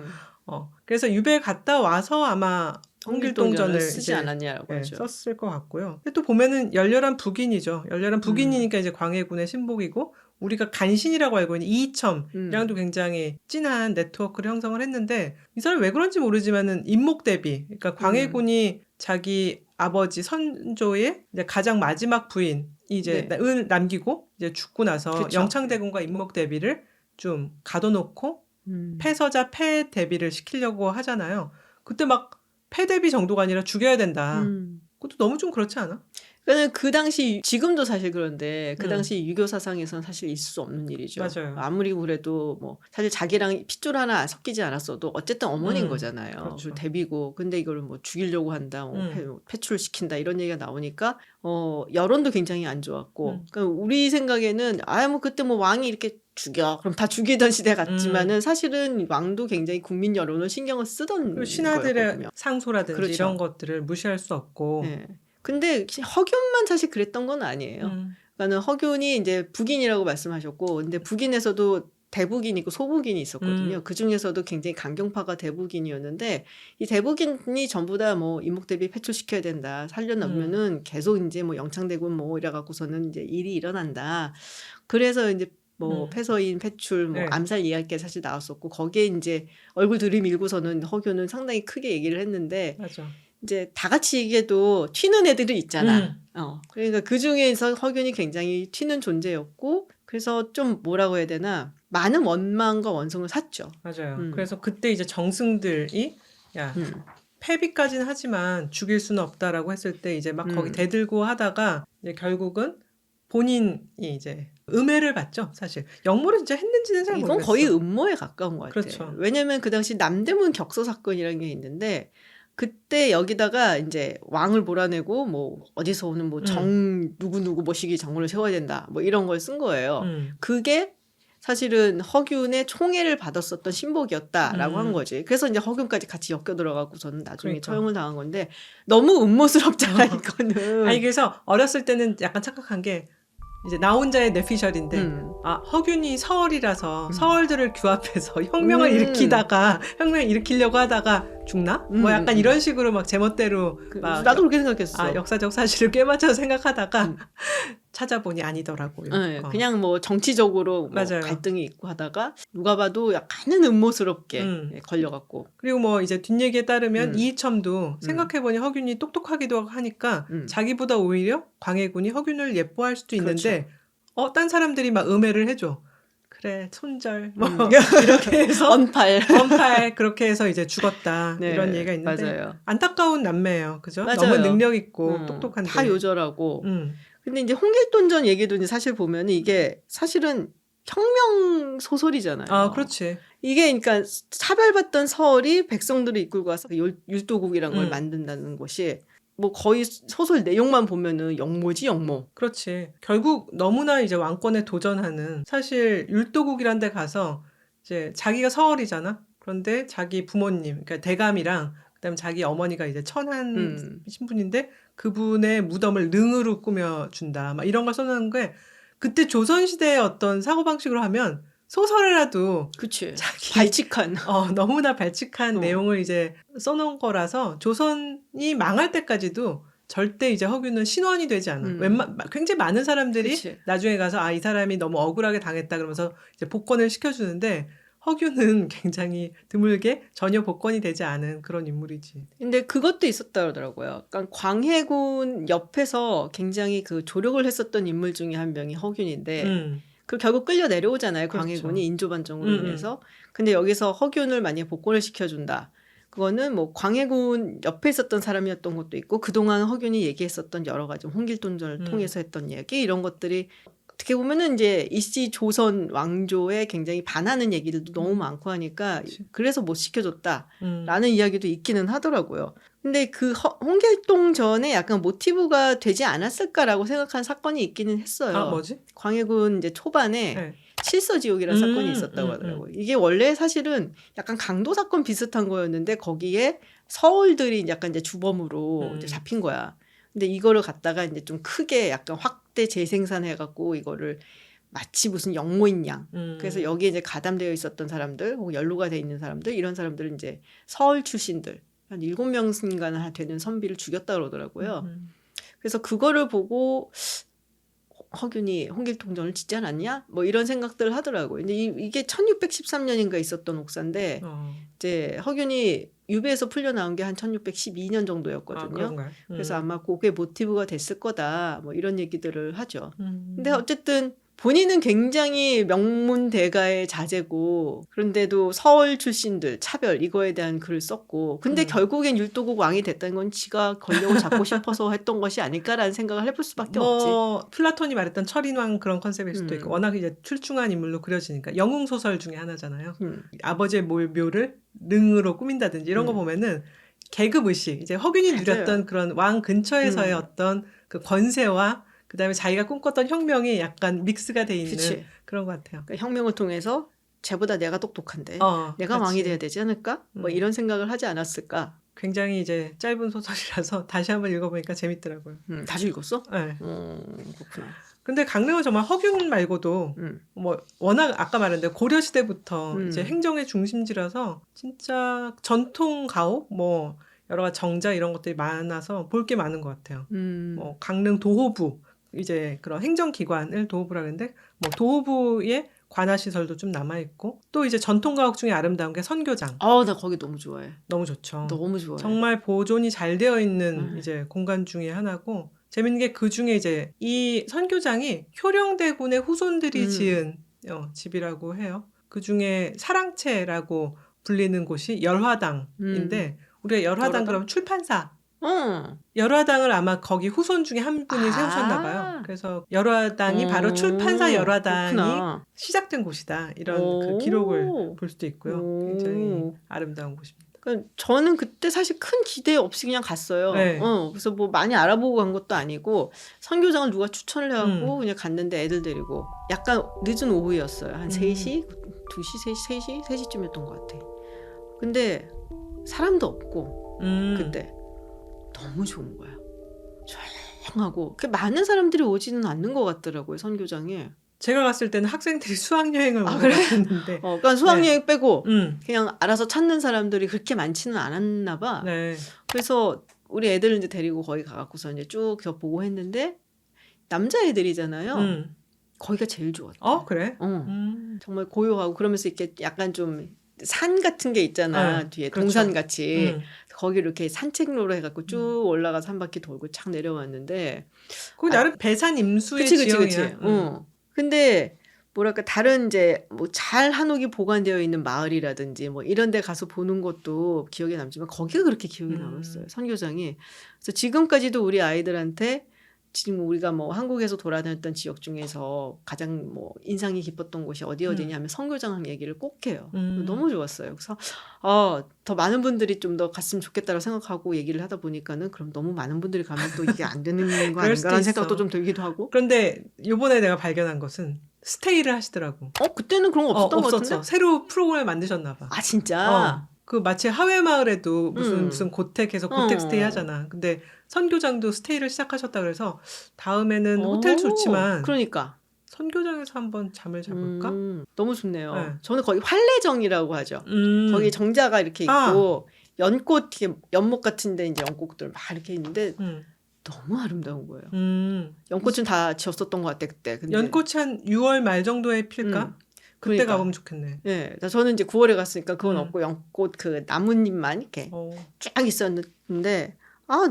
Speaker 1: 그래서 유배 갔다 와서 아마 홍길동전을
Speaker 2: 쓰지 않았냐고 하죠.
Speaker 1: 썼을 것 같고요. 또 보면은 열렬한 북인이죠. 열렬한 북인이니까 이제 광해군의 신복이고 우리가 간신이라고 알고 있는 이이첨이랑도 굉장히 진한 네트워크를 형성을 했는데 이 사람이 왜 그런지 모르지만은 인목 대비 그러니까 광해군이 자기 아버지 선조의 이제 가장 마지막 부인 이제 을 남기고 이제 죽고 나서 그쵸. 영창대군과 인목 대비를 좀 가둬놓고 패서자 패 대비를 시키려고 하잖아요. 그때 막 패 대비 정도가 아니라 죽여야 된다. 그것도 너무 좀 그렇지 않아?
Speaker 2: 그러니까 그 당시 지금도 사실 그런데 그 당시 유교 사상에서는 사실 있을 수 없는 일이죠.
Speaker 1: 맞아요.
Speaker 2: 아무리 그래도 뭐 사실 자기랑 핏줄 하나 섞이지 않았어도 어쨌든 어머니인 거잖아요.
Speaker 1: 그렇죠.
Speaker 2: 대비고 근데 이걸 뭐 죽이려고 한다, 패출시킨다 이런 얘기가 나오니까 여론도 굉장히 안 좋았고 그러니까 우리 생각에는 뭐 그때 뭐 왕이 이렇게 죽여. 그럼 다 죽이던 시대 같지만은 사실은 왕도 굉장히 국민 여론을 신경을 쓰던
Speaker 1: 신하들의
Speaker 2: 거였거든요.
Speaker 1: 상소라든지
Speaker 2: 그렇죠.
Speaker 1: 이런 것들을 무시할 수 없고.
Speaker 2: 네. 근데 허균만 사실 그랬던 건 아니에요. 그러니까는 허균이 이제 북인이라고 말씀하셨고, 근데 북인에서도 대북인이 있고 소북인이 있었거든요. 그 중에서도 굉장히 강경파가 대북인이었는데 이 대북인이 전부 다 뭐 인목대비 패출시켜야 된다. 살려놓으면은 계속 이제 뭐 영창대군 뭐 이래갖고서는 이제 일이 일어난다. 그래서 이제 뭐 패서인 패출 뭐 암살 이야기가 사실 나왔었고 거기에 이제 얼굴 들이밀고서는 허균은 상당히 크게 얘기를 했는데
Speaker 1: 맞아.
Speaker 2: 이제 다 같이 얘기해도 튀는 애들이 있잖아. 그러니까 그 중에서 허균이 굉장히 튀는 존재였고 그래서 좀 뭐라고 해야 되나 많은 원망과 원성을 샀죠.
Speaker 1: 맞아요. 그래서 그때 이제 정승들이 패비까지는 하지만 죽일 수는 없다라고 했을 때 이제 막 거기 대들고 하다가 이제 결국은 본인이 이제 음해를 받죠. 사실 영모를 진짜 했는지는 잘 모르겠어.
Speaker 2: 이건 거의 음모에 가까운 것 같아요.
Speaker 1: 그렇죠.
Speaker 2: 왜냐하면 그 당시 남대문 격서 사건이라는 게 있는데 그때 여기다가 이제 왕을 몰아내고 뭐 어디서 오는 뭐 정 누구 모시기 정권을 세워야 된다 뭐 이런 걸 쓴 거예요. 그게 사실은 허균의 총애를 받았었던 신복이었다라고 한 거지. 그래서 이제 허균까지 같이 엮여 들어가고서는 나중에 처형을 당한 건데 너무 음모스럽잖아 이거는.
Speaker 1: 아니 그래서 어렸을 때는 약간 착각한 게 이제 나 혼자의 뇌피셜인데 허균이 서얼이라서 서얼들을 규합해서 혁명을 일으키려고 하다가 죽나? 뭐 약간 이런 식으로 막 제멋대로 막
Speaker 2: 나도 그렇게 생각했어.
Speaker 1: 역사적 사실을 꿰맞춰서 생각하다가 찾아보니 아니더라고요.
Speaker 2: 네, 그냥 뭐 정치적으로 뭐 갈등이 있고 하다가 누가 봐도 약간은 음모스럽게 걸려갖고.
Speaker 1: 그리고 뭐 이제 뒷얘기에 따르면 이이첨도 생각해보니 허균이 똑똑하기도 하니까 자기보다 오히려 광해군이 허균을 예뻐할 수도 있는데 그렇죠. 딴 사람들이 막 음해를 해줘. 그래 손절 뭐 이렇게 해서 언팔 그렇게 해서 이제 죽었다 이런 얘기가 있는데
Speaker 2: 맞아요.
Speaker 1: 안타까운 남매예요. 그죠?
Speaker 2: 맞아요.
Speaker 1: 너무 능력 있고 똑똑한데
Speaker 2: 다 요절하고 근데 이제 홍길동전 얘기도 이제 사실 보면 이게 사실은 혁명 소설이잖아요.
Speaker 1: 아, 그렇지.
Speaker 2: 이게 그러니까 차별받던 서얼이 백성들을 이끌고 와서 율도국이란 걸 만든다는 것이 뭐 거의 소설 내용만 보면은 영모지 영모.
Speaker 1: 그렇지. 결국 너무나 이제 왕권에 도전하는 사실 율도국이란 데 가서 이제 자기가 서얼이잖아. 그런데 자기 부모님, 그러니까 대감이랑 그다음에 자기 어머니가 이제 천한 신분인데 그분의 무덤을 능으로 꾸며준다. 막 이런 걸 써놓은 게 그때 조선시대의 어떤 사고방식으로 하면 소설이라도
Speaker 2: 그치. 자기 발칙한
Speaker 1: 너무나 발칙한 내용을 이제 써놓은 거라서 조선이 망할 때까지도 절대 이제 허균은 신원이 되지 않아. 굉장히 많은 사람들이 그치. 나중에 가서 이 사람이 너무 억울하게 당했다 그러면서 이제 복권을 시켜주는데 허균은 굉장히 드물게 전혀 복권이 되지 않은 그런 인물이지.
Speaker 2: 근데 그것도 있었다 그러더라고요. 그러니까 광해군 옆에서 굉장히 그 조력을 했었던 인물 중에 한 명이 허균인데 그 결국 끌려 내려오잖아요. 광해군이 그렇죠. 인조반정으로 인해서. 근데 여기서 허균을 만약에 복권을 시켜준다. 그거는 뭐 광해군 옆에 있었던 사람이었던 것도 있고 그동안 허균이 얘기했었던 여러 가지 홍길동전을 통해서 했던 얘기 이런 것들이 어떻게 보면은 이제 이씨 조선 왕조에 굉장히 반하는 얘기들도 너무 많고 하니까 그래서 못 시켜줬다라는 이야기도 있기는 하더라고요. 근데 그 홍길동전에 약간 모티브가 되지 않았을까라고 생각한 사건이 있기는 했어요.
Speaker 1: 뭐지?
Speaker 2: 광해군 이제 초반에 칠서지옥이라는 사건이 있었다고 하더라고요. 이게 원래 사실은 약간 강도 사건 비슷한 거였는데 거기에 서울들이 약간 이제 주범으로 이제 잡힌 거야. 근데 이거를 갖다가 이제 좀 크게 약간 확대 재생산해갖고 이거를 마치 무슨 영모인 양. 그래서 여기에 이제 가담되어 있었던 사람들, 혹은 연루가 돼 있는 사람들, 이런 사람들은 이제 서울 출신들 한 7명인가는 되는 선비를 죽였다 그러더라고요. 그래서 그거를 보고 허균이 홍길동전을 짓지 않았냐? 뭐 이런 생각들을 하더라고요. 근데 이게 1613년인가 있었던 옥사인데 이제 허균이 유배에서 풀려나온 게 한 1612년 정도였거든요. 그래서 아마 그게 모티브가 됐을 거다. 뭐 이런 얘기들을 하죠. 근데 어쨌든 본인은 굉장히 명문대가의 자제고 그런데도 서울 출신들 차별 이거에 대한 글을 썼고 근데 결국엔 율도국 왕이 됐다는 건 지가 권력을 잡고 싶어서 했던 것이 아닐까라는 생각을 해볼 수밖에 없지.
Speaker 1: 플라톤이 말했던 철인왕 그런 컨셉일 수도 있고 워낙 이제 출중한 인물로 그려지니까 영웅소설 중에 하나잖아요. 아버지의 묘를 능으로 꾸민다든지 이런 거 보면은 계급의식 이제 허균이 누렸던 그런 왕 근처에서의 어떤 그 권세와 그다음에 자기가 꿈꿨던 혁명이 약간 믹스가 돼 있는
Speaker 2: 그치.
Speaker 1: 그런 것 같아요.
Speaker 2: 그러니까 혁명을 통해서 쟤보다 내가 똑똑한데 내가
Speaker 1: 그치.
Speaker 2: 왕이 돼야 되지 않을까? 뭐 이런 생각을 하지 않았을까?
Speaker 1: 굉장히 이제 짧은 소설이라서 다시 한번 읽어보니까 재밌더라고요.
Speaker 2: 다시 읽었어?
Speaker 1: 네.
Speaker 2: 그렇구나.
Speaker 1: 근데 강릉은 정말 허균 말고도 뭐 워낙 아까 말했는데 고려 시대부터 이제 행정의 중심지라서 진짜 전통 가옥 뭐 여러 가지 정자 이런 것들이 많아서 볼 게 많은 것 같아요. 뭐 강릉 도호부 이제 그런 행정기관을 도호부라 그러는데 뭐 도호부의 관아시설도 좀 남아있고 또 이제 전통가옥 중에 아름다운 게 선교장.
Speaker 2: 나 거기 너무 좋아해.
Speaker 1: 너무 좋죠.
Speaker 2: 너무 좋아해.
Speaker 1: 정말 보존이 잘 되어 있는 이제 공간 중에 하나고 재밌는 게 그 중에 이제 이 선교장이 효령대군의 후손들이 지은 집이라고 해요. 그 중에 사랑채라고 불리는 곳이 열화당인데 우리가 열화당 그러면 출판사. 열화당을 아마 거기 후손 중에 한 분이 세우셨나 봐요. 그래서 열화당이 바로 출판사 열화당이 그렇구나. 시작된 곳이다. 이런 그 기록을 볼 수도 있고요. 굉장히 아름다운 곳입니다.
Speaker 2: 그러니까 저는 그때 사실 큰 기대 없이 그냥 갔어요.
Speaker 1: 네.
Speaker 2: 그래서 뭐 많이 알아보고 간 것도 아니고 선교장을 누가 추천을 해갖고 그냥 갔는데 애들 데리고 약간 늦은 오후였어요. 한 3시? 2시? 3시? 3시쯤이었던 것 같아. 근데 사람도 없고 그때 너무 좋은 거야. 조용하고 많은 사람들이 오지는 않는 것 같더라고요. 선교장에.
Speaker 1: 제가 갔을 때는 학생들이 수학여행을 온 것 같았는데
Speaker 2: 그러니까 수학여행 빼고 그냥 알아서 찾는 사람들이 그렇게 많지는 않았나 봐.
Speaker 1: 네.
Speaker 2: 그래서 우리 애들을 이제 데리고 거기 가갖고서 이제 쭉 보고 했는데 남자애들이잖아요. 거기가 제일 좋았다.
Speaker 1: 그래?
Speaker 2: 정말 고요하고 그러면서 이렇게 약간 좀 산 같은 게 있잖아. 뒤에 그렇죠. 동산같이. 거기를 이렇게 산책로로 해갖고 쭉 올라가서 한 바퀴 돌고 착 내려왔는데
Speaker 1: 그거 나름 배산 임수의 지형이야.
Speaker 2: 근데 뭐랄까 다른 이제 뭐 잘 한옥이 보관되어 있는 마을이라든지 뭐 이런 데 가서 보는 것도 기억에 남지만 거기가 그렇게 기억에 남았어요. 선교장이. 그래서 지금까지도 우리 아이들한테 지금 우리가 뭐 한국에서 돌아다녔던 지역 중에서 가장 뭐 인상이 깊었던 곳이 어디냐 하면 선교장 얘기를 꼭 해요. 너무 좋았어요. 그래서 더 많은 분들이 좀 더 갔으면 좋겠다고 생각하고 얘기를 하다 보니까는 그럼 너무 많은 분들이 가면 또 이게 안 되는 거 아닌가라는 생각도 좀 들기도 하고.
Speaker 1: 그런데 이번에 내가 발견한 것은 스테이를 하시더라고.
Speaker 2: 그때는 그런 거 없었던 것 같은데?
Speaker 1: 새로 프로그램을 만드셨나 봐.
Speaker 2: 아 진짜?
Speaker 1: 그 마치 하회마을에도 무슨 고택에서 고택 스테이 하잖아. 근데 선교장도 스테이를 시작하셨다 그래서 다음에는 호텔 좋지만
Speaker 2: 그러니까
Speaker 1: 선교장에서 한번 잠을 자볼까?
Speaker 2: 너무 좋네요.
Speaker 1: 네.
Speaker 2: 저는 거기 활례정이라고 하죠. 거기 정자가 이렇게 있고 연꽃 연못 같은데 이제 연꽃들 막 이렇게 있는데 너무 아름다운 거예요. 연꽃은 다 지었었던 것 같아 그때. 근데
Speaker 1: 연꽃이 한 6월 말 정도에 필까? 그때
Speaker 2: 그러니까.
Speaker 1: 가보면 좋겠네.
Speaker 2: 네, 저는 이제 9월에 갔으니까 그건 없고 연꽃 그 나뭇잎만 이렇게 쫙 있었는데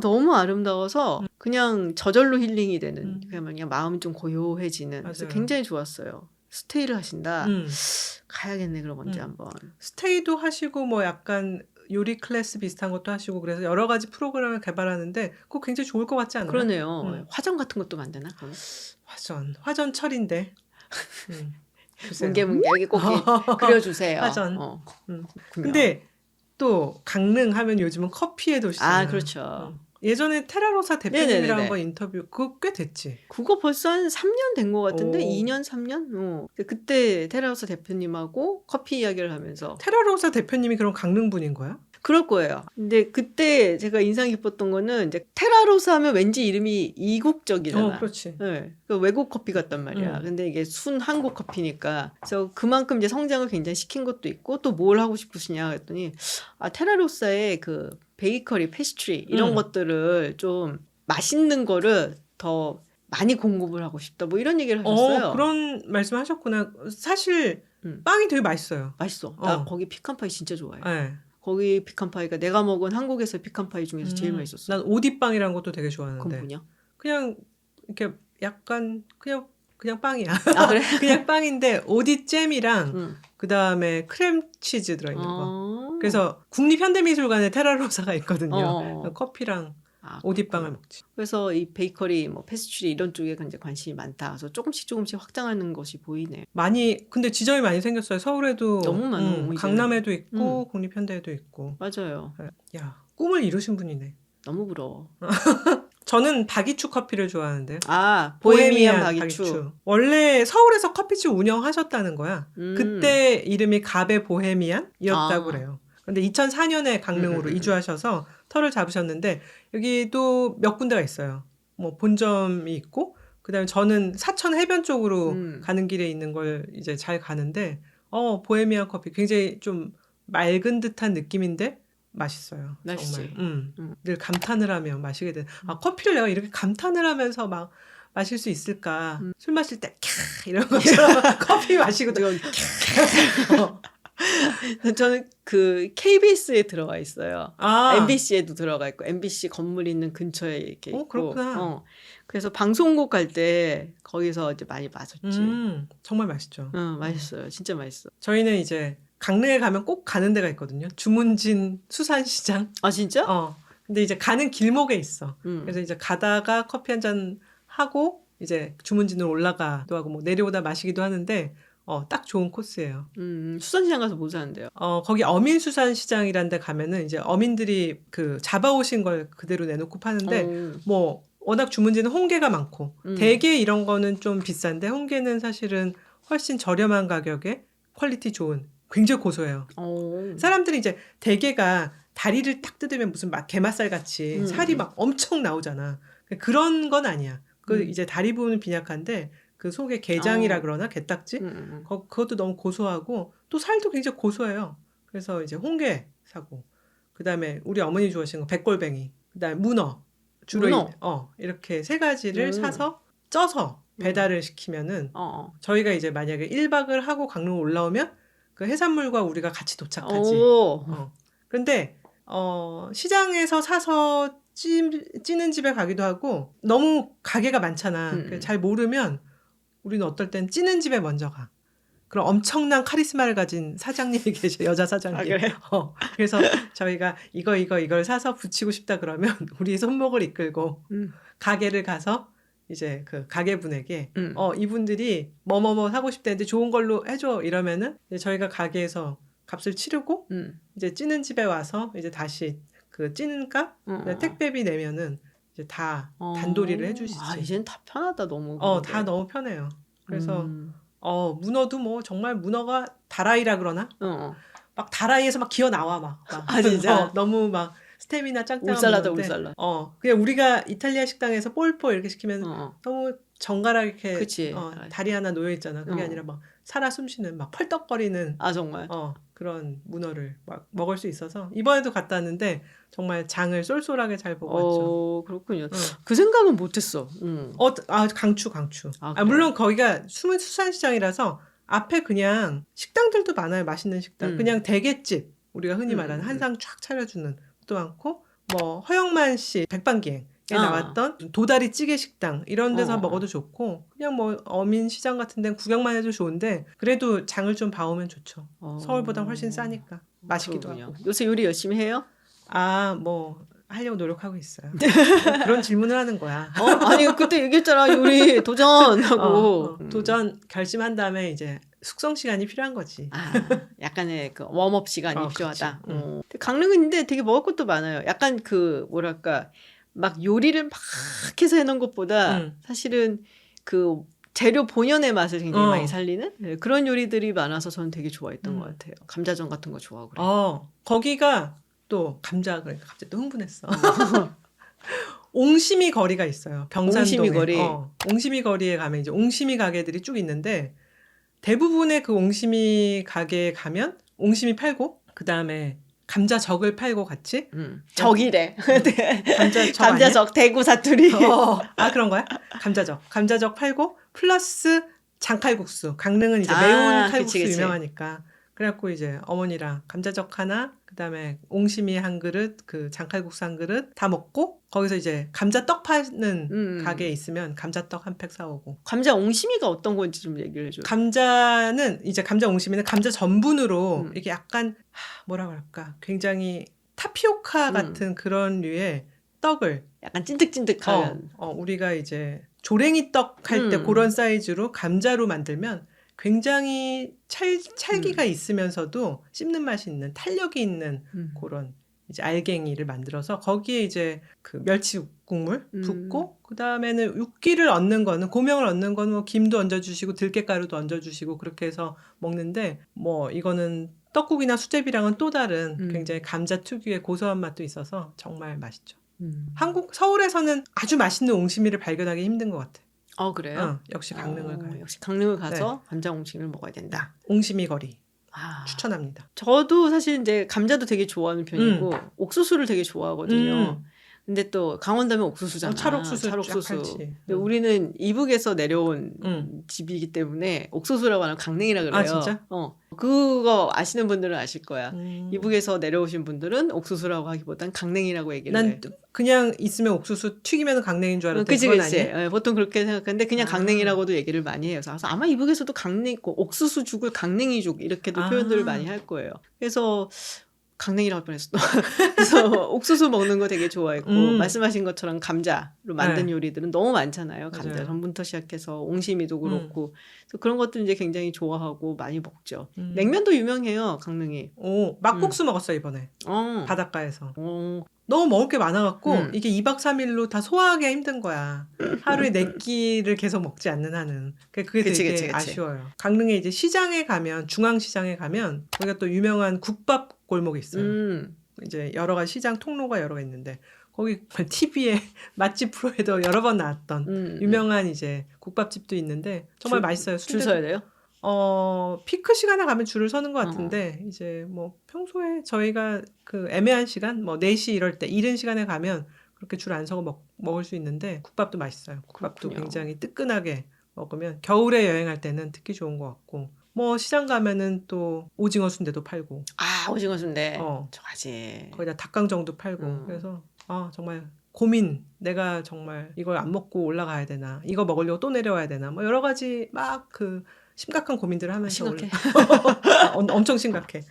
Speaker 2: 너무 아름다워서 그냥 저절로 힐링이 되는 그냥 마음이 좀 고요해지는 그래서 굉장히 좋았어요. 스테이를 하신다. 가야겠네 그럼 언제 한번.
Speaker 1: 스테이도 하시고 뭐 약간 요리 클래스 비슷한 것도 하시고 그래서 여러 가지 프로그램을 개발하는데 그거 굉장히 좋을 것 같지 않아요?
Speaker 2: 그러네요. 화전 같은 것도 만드나? 그럼?
Speaker 1: 화전철인데.
Speaker 2: 뭉게뭉게 여기 꼭 그려주세요.
Speaker 1: 화전. 근데 또 강릉 하면 요즘은 커피의 도시잖아요.
Speaker 2: 그렇죠.
Speaker 1: 예전에 테라로사 대표님이랑 한번 인터뷰 그거 꽤 됐지.
Speaker 2: 그거 벌써 한 3년 된 것 같은데 2년 3년? 그때 테라로사 대표님하고 커피 이야기를 하면서
Speaker 1: 테라로사 대표님이 그럼 강릉 분인 거야?
Speaker 2: 그럴 거예요. 근데 그때 제가 인상 깊었던 거는 이제 테라로사 하면 왠지 이름이 이국적이잖아.
Speaker 1: 그렇지.
Speaker 2: 네, 그 외국 커피 같단 말이야. 근데 이게 순 한국 커피니까 그래서 그만큼 이제 성장을 굉장히 시킨 것도 있고 또 뭘 하고 싶으시냐 했더니 테라로사의 그 베이커리, 페스트리 이런 것들을 좀 맛있는 거를 더 많이 공급을 하고 싶다. 뭐 이런 얘기를 하셨어요.
Speaker 1: 그런 말씀하셨구나. 사실 빵이 되게 맛있어요.
Speaker 2: 맛있어. 나 거기 피칸파이 진짜 좋아해.
Speaker 1: 네.
Speaker 2: 거기 피칸파이가 내가 먹은 한국에서 피칸파이 중에서 제일 맛있었어.
Speaker 1: 난 오디빵이라는 것도 되게 좋아하는데.
Speaker 2: 그건 뭐냐?
Speaker 1: 그냥 이렇게 약간 그냥 빵이야.
Speaker 2: 아 그래?
Speaker 1: 그냥 빵인데 오디잼이랑 그다음에 크림치즈 들어있는 거. 그래서 국립현대미술관에 테라로사가 있거든요. 커피랑 오디빵을 먹지.
Speaker 2: 그래서 이 베이커리, 뭐 패스트리 이런 쪽에 이제 관심이 많다. 그래서 조금씩 확장하는 것이 보이네.
Speaker 1: 근데 지점이 많이 생겼어요. 서울에도
Speaker 2: 너무 많아.
Speaker 1: 강남에도 있고 국립현대에도 있고.
Speaker 2: 맞아요.
Speaker 1: 야, 꿈을 이루신 분이네.
Speaker 2: 너무 부러워.
Speaker 1: 저는 박이추 커피를 좋아하는데요.
Speaker 2: 보헤미안 박이추.
Speaker 1: 원래 서울에서 커피집 운영하셨다는 거야. 그때 이름이 가베 보헤미안이었다고 그래요. 근데 2004년에 강릉으로 이주하셔서 터를 잡으셨는데 여기도 몇 군데가 있어요. 뭐 본점이 있고 그다음에 저는 사천 해변 쪽으로 가는 길에 있는 걸 이제 잘 가는데 보헤미안 커피 굉장히 좀 맑은 듯한 느낌인데 맛있어요.
Speaker 2: 맛있지.
Speaker 1: 정말. 늘 감탄을 하며 마시게 돼. 커피를 내가 이렇게 감탄을 하면서 막 마실 수 있을까? 술 마실 때 캬 이런 것처럼 커피 마시고
Speaker 2: 저는 그 KBS에 들어와 있어요. MBC에도 들어가 있고 MBC 건물 있는 근처에 이렇게 있고.
Speaker 1: 그렇구나.
Speaker 2: 그래서 방송국 갈 때 거기서 이제 많이 마셨지.
Speaker 1: 정말 맛있죠.
Speaker 2: 맛있어요. 진짜 맛있어.
Speaker 1: 저희는 이제 강릉에 가면 꼭 가는 데가 있거든요. 주문진 수산시장.
Speaker 2: 아 진짜?
Speaker 1: 근데 이제 가는 길목에 있어. 그래서 이제 가다가 커피 한 잔 하고 이제 주문진으로 올라가도 하고 뭐 내려오다 마시기도 하는데 딱 좋은 코스예요.
Speaker 2: 수산시장 가서 뭐 사는데요?
Speaker 1: 거기 어민수산시장이라는 데 가면은 이제 어민들이 그 잡아오신 걸 그대로 내놓고 파는데 뭐 워낙 주문지는 홍게가 많고 대게 이런 거는 좀 비싼데 홍게는 사실은 훨씬 저렴한 가격에 퀄리티 좋은 굉장히 고소해요. 사람들이 이제 대게가 다리를 딱 뜯으면 무슨 막 게맛살 같이 살이 막 엄청 나오잖아. 그런 건 아니야. 이제 다리 부분은 빈약한데 그 속에 게장이라 그러나 게딱지 그것도 너무 고소하고 또 살도 굉장히 고소해요. 그래서 이제 홍게 사고 그다음에 우리 어머니 좋아하시는 거 백골뱅이 그다음에 문어 주로 이렇게 세 가지를 사서 쪄서 배달을 시키면은 저희가 이제 만약에 1박을 하고 강릉 올라오면 그 해산물과 우리가 같이 도착하지. 근데 시장에서 사서 찌는 집에 가기도 하고 너무 가게가 많잖아. 잘 모르면 우리는 어떨 땐 찌는 집에 먼저 가. 그럼 엄청난 카리스마를 가진 사장님이 계셔. 여자 사장님.
Speaker 2: 그래?
Speaker 1: 그래서 저희가 이걸 사서 붙이고 싶다 그러면 우리 손목을 이끌고 가게를 가서 이제 그 가게분에게 이분들이 뭐뭐뭐 사고 싶다는데 좋은 걸로 해줘 이러면은 이제 저희가 가게에서 값을 치르고 이제 찌는 집에 와서 이제 다시 그 찌는 값 택배비 내면은 이제 다 단도리를 해주시지.
Speaker 2: 이제는 다 편하다 너무.
Speaker 1: 다 너무 편해요. 그래서 문어도 뭐 정말 문어가 다라이라 그러나 막 다라이에서 막 기어 나와 막.
Speaker 2: 진짜
Speaker 1: 너무 막 스테미나 짱짱한
Speaker 2: 울살라다 울살라.
Speaker 1: 그냥 우리가 이탈리아 식당에서 폴포 이렇게 시키면 너무 정갈하게 이렇게
Speaker 2: 그치.
Speaker 1: 다리 하나 놓여 있잖아. 그게 아니라 막 살아 숨쉬는 막 펄떡거리는
Speaker 2: 정말
Speaker 1: 그런 문어를 막 먹을 수 있어서 이번에도 갔다 왔는데 정말 장을 쏠쏠하게 잘 보고 왔죠.
Speaker 2: 그렇군요. 그 생각은 못했어.
Speaker 1: 강추. 물론 거기가 숨은 수산시장이라서 앞에 그냥 식당들도 많아요. 맛있는 식당. 그냥 대게집 우리가 흔히 말하는 한상 쫙 차려주는 것도 많고 뭐 허영만 씨 백반기행에 나왔던 도다리 찌개 식당 이런 데서 먹어도 좋고 그냥 뭐 어민시장 같은 데는 구경만 해도 좋은데 그래도 장을 좀 봐오면 좋죠. 서울보다 훨씬 싸니까 맛있기도 하고.
Speaker 2: 요새 요리 열심히 해요?
Speaker 1: 뭐 하려고 노력하고 있어요. 그런 질문을 하는 거야.
Speaker 2: 아니 그때 얘기했잖아. 요리 도전하고.
Speaker 1: 도전 결심한 다음에 이제 숙성 시간이 필요한 거지.
Speaker 2: 약간의 그 웜업 시간이 필요하다. 강릉은 근데 되게 먹을 것도 많아요. 약간 그 뭐랄까 막 요리를 막 해서 해놓은 것보다 사실은 그 재료 본연의 맛을 굉장히 많이 살리는 그런 요리들이 많아서 저는 되게 좋아했던 것 같아요. 감자전 같은 거 좋아하고 그래요.
Speaker 1: 거기가 또 감자 그러니까 갑자기 또 흥분했어. 옹심이 거리가 있어요. 병산동에.
Speaker 2: 옹심이 거리.
Speaker 1: 옹심이 거리에 가면 이제 옹심이 가게들이 쭉 있는데 대부분의 그 옹심이 가게에 가면 옹심이 팔고 그다음에 감자적을 팔고 같이.
Speaker 2: 적이래. 네.
Speaker 1: 감자적
Speaker 2: 대구 사투리.
Speaker 1: 아 그런 거야? 감자적 팔고 플러스 장칼국수. 강릉은 이제 매운 칼국수
Speaker 2: 그치.
Speaker 1: 유명하니까. 그래갖고 이제 어머니랑 감자적 하나, 그다음에 옹심이 한 그릇, 그 장칼국수 한 그릇 다 먹고 거기서 이제 감자떡 파는 가게에 있으면 감자떡 한 팩 사오고.
Speaker 2: 감자 옹심이가 어떤 건지 좀 얘기를 해줘요.
Speaker 1: 감자는 이제 감자 옹심이는 감자 전분으로 이렇게 약간 뭐라 그럴까 굉장히 타피오카 같은 그런 류의 떡을
Speaker 2: 약간 찐득찐득한.
Speaker 1: 우리가 이제 조랭이 떡 할 때 그런 사이즈로 감자로 만들면 굉장히 찰기가 있으면서도 씹는 맛이 있는 탄력이 있는 그런 이제 알갱이를 만들어서 거기에 이제 그 멸치 국물 붓고 그 다음에는 육기를 얻는 거는 고명을 얻는 거는 뭐 김도 얹어주시고 들깨가루도 얹어주시고 그렇게 해서 먹는데 뭐 이거는 떡국이나 수제비랑은 또 다른 굉장히 감자 특유의 고소한 맛도 있어서 정말 맛있죠. 서울에서는 아주 맛있는 옹심이를 발견하기 힘든 것 같아.
Speaker 2: 그래요?
Speaker 1: 역시 강릉을 가요.
Speaker 2: 역시 강릉을 가서 감자 옹심이를 먹어야 된다.
Speaker 1: 옹심이 거리 추천합니다.
Speaker 2: 저도 사실 이제 감자도 되게 좋아하는 편이고 옥수수를 되게 좋아하거든요. 근데 또 강원도면 옥수수잖아.
Speaker 1: 찰옥수수.
Speaker 2: 근데 우리는 이북에서 내려온 집이기 때문에 옥수수라고 하는 강냉이라 그래요.
Speaker 1: 아 진짜?
Speaker 2: 그거 아시는 분들은 아실 거야. 이북에서 내려오신 분들은 옥수수라고 하기보단 강냉이라고 얘기를 해.
Speaker 1: 난 그냥 있으면 옥수수 튀기면 강냉인 줄 알았더니 그건 아니야?
Speaker 2: 보통 그렇게 생각하는데 그냥 강냉이라고도 얘기를 많이 해요. 그래서 아마 이북에서도 강냉 있고 옥수수죽을 강냉이죽 이렇게도 표현들을 많이 할 거예요. 그래서 강냉이라고 할 뻔했어. 그래서 옥수수 먹는 거 되게 좋아했고 말씀하신 것처럼 감자로 만든 요리들은 너무 많잖아요. 감자
Speaker 1: 맞아요.
Speaker 2: 전분부터 시작해서 옹심이도 그렇고 그래서 그런 것들 이제 굉장히 좋아하고 많이 먹죠. 냉면도 유명해요. 강릉이.
Speaker 1: 막국수 먹었어 이번에. 바닷가에서.
Speaker 2: 어.
Speaker 1: 너무 먹을 게 많아갖고 이게 2박 3일로 다 소화하기가 힘든 거야. 하루에 4끼를 계속 먹지 않는 한은. 그게 되게 아쉬워요. 강릉에 이제 시장에 가면 중앙시장에 가면 거기가 또 유명한 국밥 골목이 있어요. 이제 여러 가지 시장 통로가 여러 개 있는데 거기 TV에 맛집 프로에도 여러 번 나왔던 유명한 이제 국밥집도 있는데 정말 맛있어요.
Speaker 2: 줄 서야 돼요?
Speaker 1: 피크 시간에 가면 줄을 서는 것 같은데 이제 뭐 평소에 저희가 그 애매한 시간 뭐 4시 이럴 때 이른 시간에 가면 그렇게 줄 안 서고 먹을 수 있는데 국밥도 맛있어요. 국밥도
Speaker 2: 그렇군요.
Speaker 1: 굉장히 뜨끈하게 먹으면 겨울에 여행할 때는 특히 좋은 것 같고 뭐 시장 가면은 또 오징어 순대도 팔고
Speaker 2: 오징어 순대 좋아하지.
Speaker 1: 거기다 닭강정도 팔고 그래서 정말 고민 내가 정말 이걸 안 먹고 올라가야 되나 이거 먹으려고 또 내려와야 되나 뭐 여러 가지 막 그 심각한 고민들을 하면서
Speaker 2: 심각해.
Speaker 1: 엄청 심각해.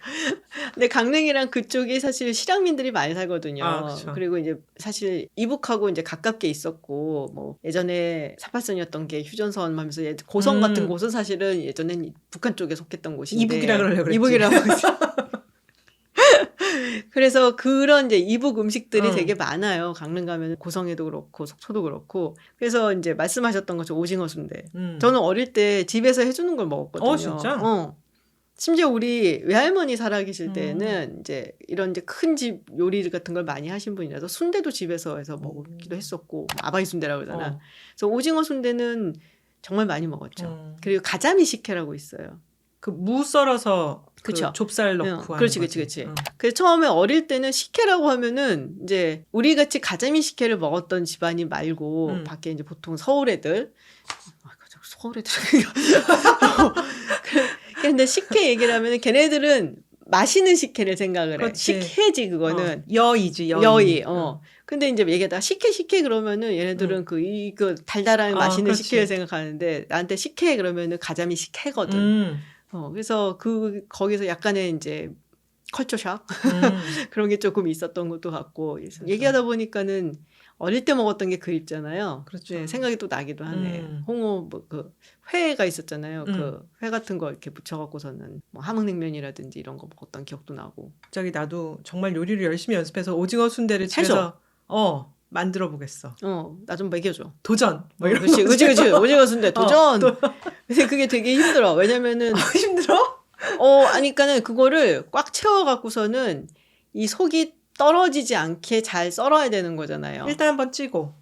Speaker 2: 근데 강릉이랑 그쪽이 사실 실향민들이 많이 살거든요.
Speaker 1: 그렇죠.
Speaker 2: 그리고 이제 사실 이북하고 이제 가깝게 있었고 뭐 예전에 4.8선이었던 게 휴전선 하면서 고성 같은 곳은 사실은 예전엔 북한 쪽에 속했던 곳인데
Speaker 1: 이북이라 그러려고 그랬지.
Speaker 2: 이북이라고 그래서 그런 이제 이북 음식들이 되게 많아요. 강릉 가면 고성에도 그렇고 속초도 그렇고. 그래서 이제 말씀하셨던 것처럼 오징어 순대. 저는 어릴 때 집에서 해주는 걸 먹었거든요.
Speaker 1: 진짜?
Speaker 2: 심지어 우리 외할머니 살아계실 때는 이제 이런 이제 큰 집 요리 같은 걸 많이 하신 분이라서 순대도 집에서 해서 먹기도 했었고 아바이 순대라고 그러잖아. 그래서 오징어 순대는 정말 많이 먹었죠. 그리고 가자미 식혜라고 있어요.
Speaker 1: 그 무 썰어서
Speaker 2: 그쵸.
Speaker 1: 좁쌀 넣고 하는
Speaker 2: 그렇지. 그래서 처음에 어릴 때는 식혜라고 하면은 이제 우리 같이 가자미 식혜를 먹었던 집안이 말고 밖에 이제 보통 서울 애들 근데 식혜 얘기를 하면은 걔네들은 마시는 식혜를 생각을 해.
Speaker 1: 그렇지.
Speaker 2: 식혜지 그거는.
Speaker 1: 여의지.
Speaker 2: 여의. 근데 이제 얘기하다가 식혜 그러면은 얘네들은 이거 달달한 마시는
Speaker 1: 그렇지.
Speaker 2: 식혜를 생각하는데 나한테 식혜 그러면은 가자미 식혜거든. 그래서 거기서 약간의 이제 컬처shock 그런 게 조금 있었던 것도 같고 얘기하다 보니까는 어릴 때 먹었던 게 그립잖아요.
Speaker 1: 그렇죠.
Speaker 2: 네, 생각이 또 나기도 하네. 홍어 그 회가 있었잖아요. 그 회 같은 거 이렇게 부쳐갖고서는 뭐 함흥냉면이라든지 이런 거 먹었던 기억도 나고.
Speaker 1: 갑자기 나도 정말 요리를 열심히 연습해서 오징어 순대를 집에서 만들어 보겠어.
Speaker 2: 나 좀 먹여줘.
Speaker 1: 도전. 뭐 이런
Speaker 2: 그렇지. 오징어 순대 도전. 근데 그게 되게 힘들어. 왜냐면은
Speaker 1: 힘들어?
Speaker 2: 아니까는 그거를 꽉 채워갖고서는 이 속이 떨어지지 않게 잘 썰어야 되는 거잖아요.
Speaker 1: 일단 한번 찌고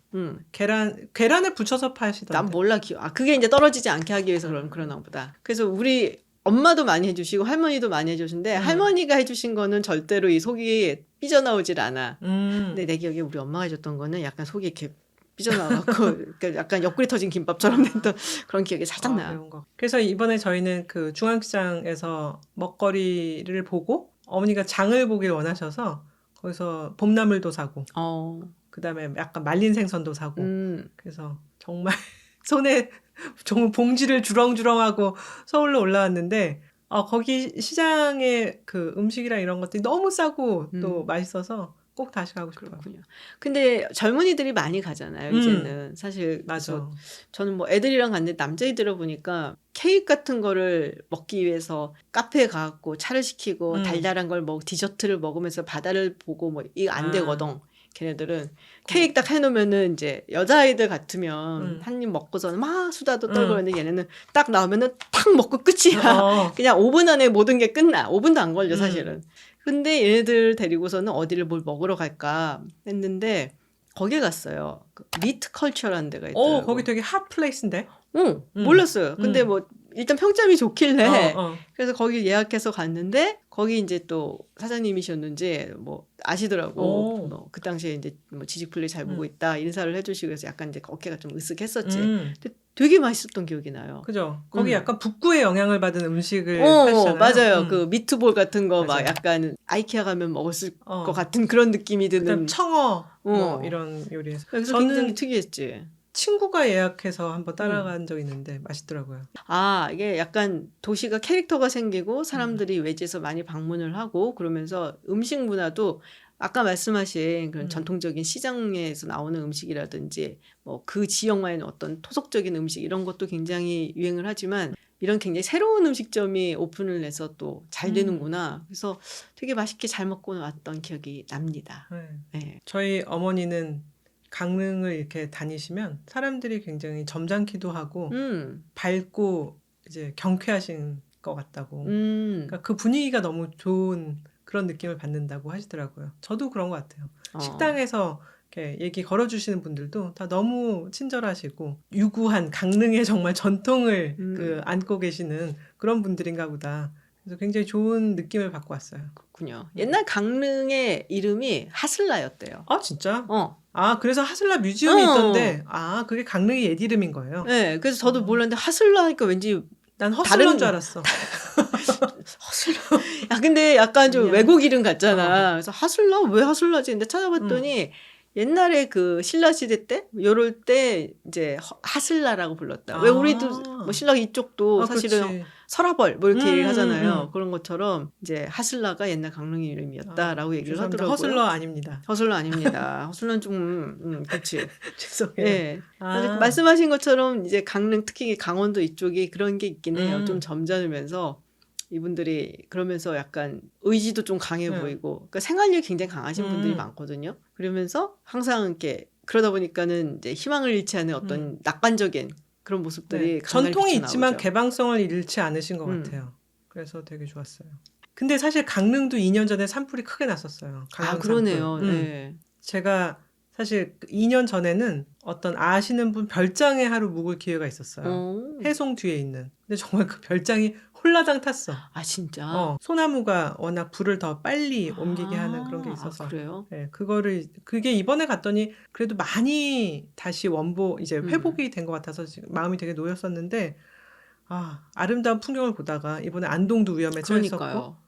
Speaker 1: 계란에 붙여서 파시던데.
Speaker 2: 난 몰라 그게 이제 떨어지지 않게 하기 위해서 그러나 보다. 그래서 우리 엄마도 많이 해주시고 할머니도 많이 해주시는데 할머니가 해주신 거는 절대로 이 속이 삐져나오질 않아. 근데 내 기억에 우리 엄마가 해줬던 거는 약간 속이 이렇게 삐져나와갖고 그러니까 약간 옆구리 터진 김밥처럼 됐던 그런 기억이 살짝 나.
Speaker 1: 그래서 이번에 저희는 그 중앙시장에서 먹거리를 보고 어머니가 장을 보길 원하셔서 거기서 봄나물도 사고 그다음에 약간 말린 생선도 사고 그래서 정말 손에 정말 봉지를 주렁주렁하고 서울로 올라왔는데 거기 시장의 그 음식이랑 이런 것들이 너무 싸고 또 맛있어서 꼭 다시 가고 싶어요.
Speaker 2: 그렇군요. 근데 젊은이들이 많이 가잖아요. 이제는 사실
Speaker 1: 맞아.
Speaker 2: 저는 뭐 애들이랑 갔는데 남자애들을 보니까 케이크 같은 거를 먹기 위해서 카페에 가고 차를 시키고 달달한 걸 디저트를 먹으면서 바다를 보고 뭐 이거 안 되거든. 걔네들은 케이크 딱 해놓으면은 이제 여자아이들 같으면 한 입 먹고서는 막 수다도 떨고 그러는데 얘네는 딱 나오면은 탁 먹고 끝이야. 그냥 5분 안에 모든 게 끝나. 5분도 안 걸려 사실은. 근데 얘네들 데리고서는 어디를 뭘 먹으러 갈까 했는데 거기 갔어요. 미트 컬처라는 데가 있더라고.
Speaker 1: 거기 되게 핫 플레이스인데?
Speaker 2: 몰랐어요. 근데 뭐 일단 평점이 좋길래 그래서 거기 예약해서 갔는데 거기 이제 또 사장님이셨는지 뭐 아시더라고. 뭐 그 당시에 이제 뭐 지직플레이 잘 보고 있다 인사를 해주시고 그래서 약간 이제 어깨가 좀 으쓱했었지. 근데 되게 맛있었던 기억이 나요.
Speaker 1: 그죠. 거기 약간 북구의 영향을 받은 음식을 하시잖아요.
Speaker 2: 맞아요. 그 미트볼 같은 거 막 약간 아이케아 가면 먹었을 것 같은 그런 느낌이 드는
Speaker 1: 청어 뭐 이런 요리에서.
Speaker 2: 그래서 저는 굉장히 특이했지.
Speaker 1: 친구가 예약해서 한번 따라간 적이 있는데 맛있더라고요.
Speaker 2: 이게 약간 도시가 캐릭터가 생기고 사람들이 외지에서 많이 방문을 하고 그러면서 음식 문화도 아까 말씀하신 그런 전통적인 시장에서 나오는 음식이라든지 뭐 그 지역만의 어떤 토속적인 음식 이런 것도 굉장히 유행을 하지만 이런 굉장히 새로운 음식점이 오픈을 해서 또 잘 되는구나. 그래서 되게 맛있게 잘 먹고 왔던 기억이 납니다.
Speaker 1: 네. 저희 어머니는 강릉을 이렇게 다니시면 사람들이 굉장히 점잖기도 하고 밝고 이제 경쾌하신 것 같다고. 그러니까 그 분위기가 너무 좋은 그런 느낌을 받는다고 하시더라고요. 저도 그런 것 같아요. 식당에서 이렇게 얘기 걸어주시는 분들도 다 너무 친절하시고 유구한 강릉의 정말 전통을 안고 계시는 그런 분들인가 보다. 그래서 굉장히 좋은 느낌을 받고 왔어요.
Speaker 2: 그렇군요. 옛날 강릉의 이름이 하슬라였대요.
Speaker 1: 아 진짜? 그래서 하슬라 뮤지엄이 있던데 그게 강릉의 옛 이름인 거예요?
Speaker 2: 네. 그래서 저도 몰랐는데 하슬라 하니까 왠지
Speaker 1: 난 허슬러인 줄 알았어.
Speaker 2: 허슬러. 근데 약간 좀 외국 이름 같잖아. 그래서 하슬라? 왜 하슬라지? 근데 찾아봤더니 옛날에 그 신라 시대 때 요럴 때 이제 하슬라라고 불렀다. 왜 우리도 뭐 신라 이쪽도 사실은
Speaker 1: 그렇지.
Speaker 2: 설화벌 뭐 이렇게 얘기를 하잖아요. 그런 것처럼 이제 하슬라가 옛날 강릉 이름이었다라고 얘기를 하더라고요.
Speaker 1: 허슬러 아닙니다.
Speaker 2: 허슬러 아닙니다. 허슬러는 좀 그렇지.
Speaker 1: 죄송해요.
Speaker 2: 네. 말씀하신 것처럼 이제 강릉 특히 강원도 이쪽이 그런 게 있긴 해요. 좀 점잖으면서 이분들이 그러면서 약간 의지도 좀 강해 보이고 그러니까 생활력이 굉장히 강하신 분들이 많거든요. 그러면서 항상 이렇게 그러다 보니까는 이제 희망을 잃지 않은 어떤 낙관적인 그런 모습들이
Speaker 1: 전통이 있지만 개방성을 잃지 않으신 것 같아요. 그래서 되게 좋았어요. 근데 사실 강릉도 2년 전에 산불이 크게 났었어요.
Speaker 2: 그러네요. 네.
Speaker 1: 제가 사실 2년 전에는 어떤 아시는 분 별장에 하루 묵을 기회가 있었어요. 해송 뒤에 있는. 근데 정말 그 별장이 홀라당 탔어.
Speaker 2: 진짜?
Speaker 1: 소나무가 워낙 불을 더 빨리 옮기게 하는 그런 게 있어서.
Speaker 2: 그래요?
Speaker 1: 네, 그게 이번에 갔더니 그래도 많이 다시 이제 회복이 된 것 같아서 지금 마음이 되게 놓였었는데, 아름다운 풍경을 보다가 이번에 안동도 위험에 처했었고,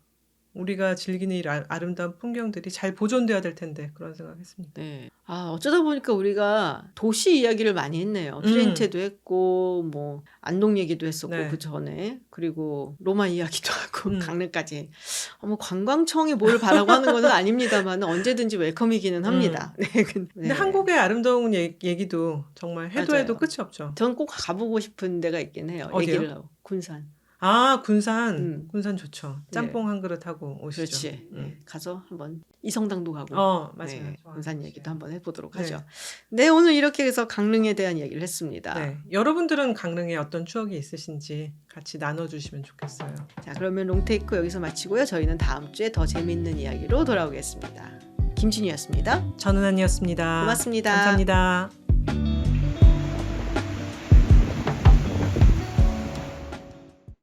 Speaker 1: 우리가 즐기는 이 아름다운 풍경들이 잘 보존돼야 될 텐데 그런 생각했습니다.
Speaker 2: 네. 어쩌다 보니까 우리가 도시 이야기를 많이 했네요. 피렌체도 했고 뭐 안동 얘기도 했었고 그 전에 그리고 로마 이야기도 하고 강릉까지. 뭐 관광청이 뭘 바라고 하는 건 아닙니다만 언제든지 웰컴이기는 합니다.
Speaker 1: 근데 한국의 아름다운 얘기도 정말 해도 끝이 없죠.
Speaker 2: 전 꼭 가보고 싶은 데가 있긴 해요.
Speaker 1: 어디요?
Speaker 2: 얘기를 하고 군산.
Speaker 1: 군산. 군산 좋죠. 짬뽕 한 그릇 하고 오시죠.
Speaker 2: 그렇지. 가서 한번 이성당도 가고.
Speaker 1: 맞아요.
Speaker 2: 군산 얘기도 한번 해보도록 하죠. 네, 오늘 이렇게 해서 강릉에 대한 얘기를 했습니다.
Speaker 1: 네, 여러분들은 강릉에 어떤 추억이 있으신지 같이 나눠주시면 좋겠어요.
Speaker 2: 자, 그러면 롱테이크 여기서 마치고요. 저희는 다음 주에 더 재미있는 이야기로 돌아오겠습니다. 김진희였습니다.
Speaker 1: 전은환이었습니다.
Speaker 2: 고맙습니다.
Speaker 1: 감사합니다.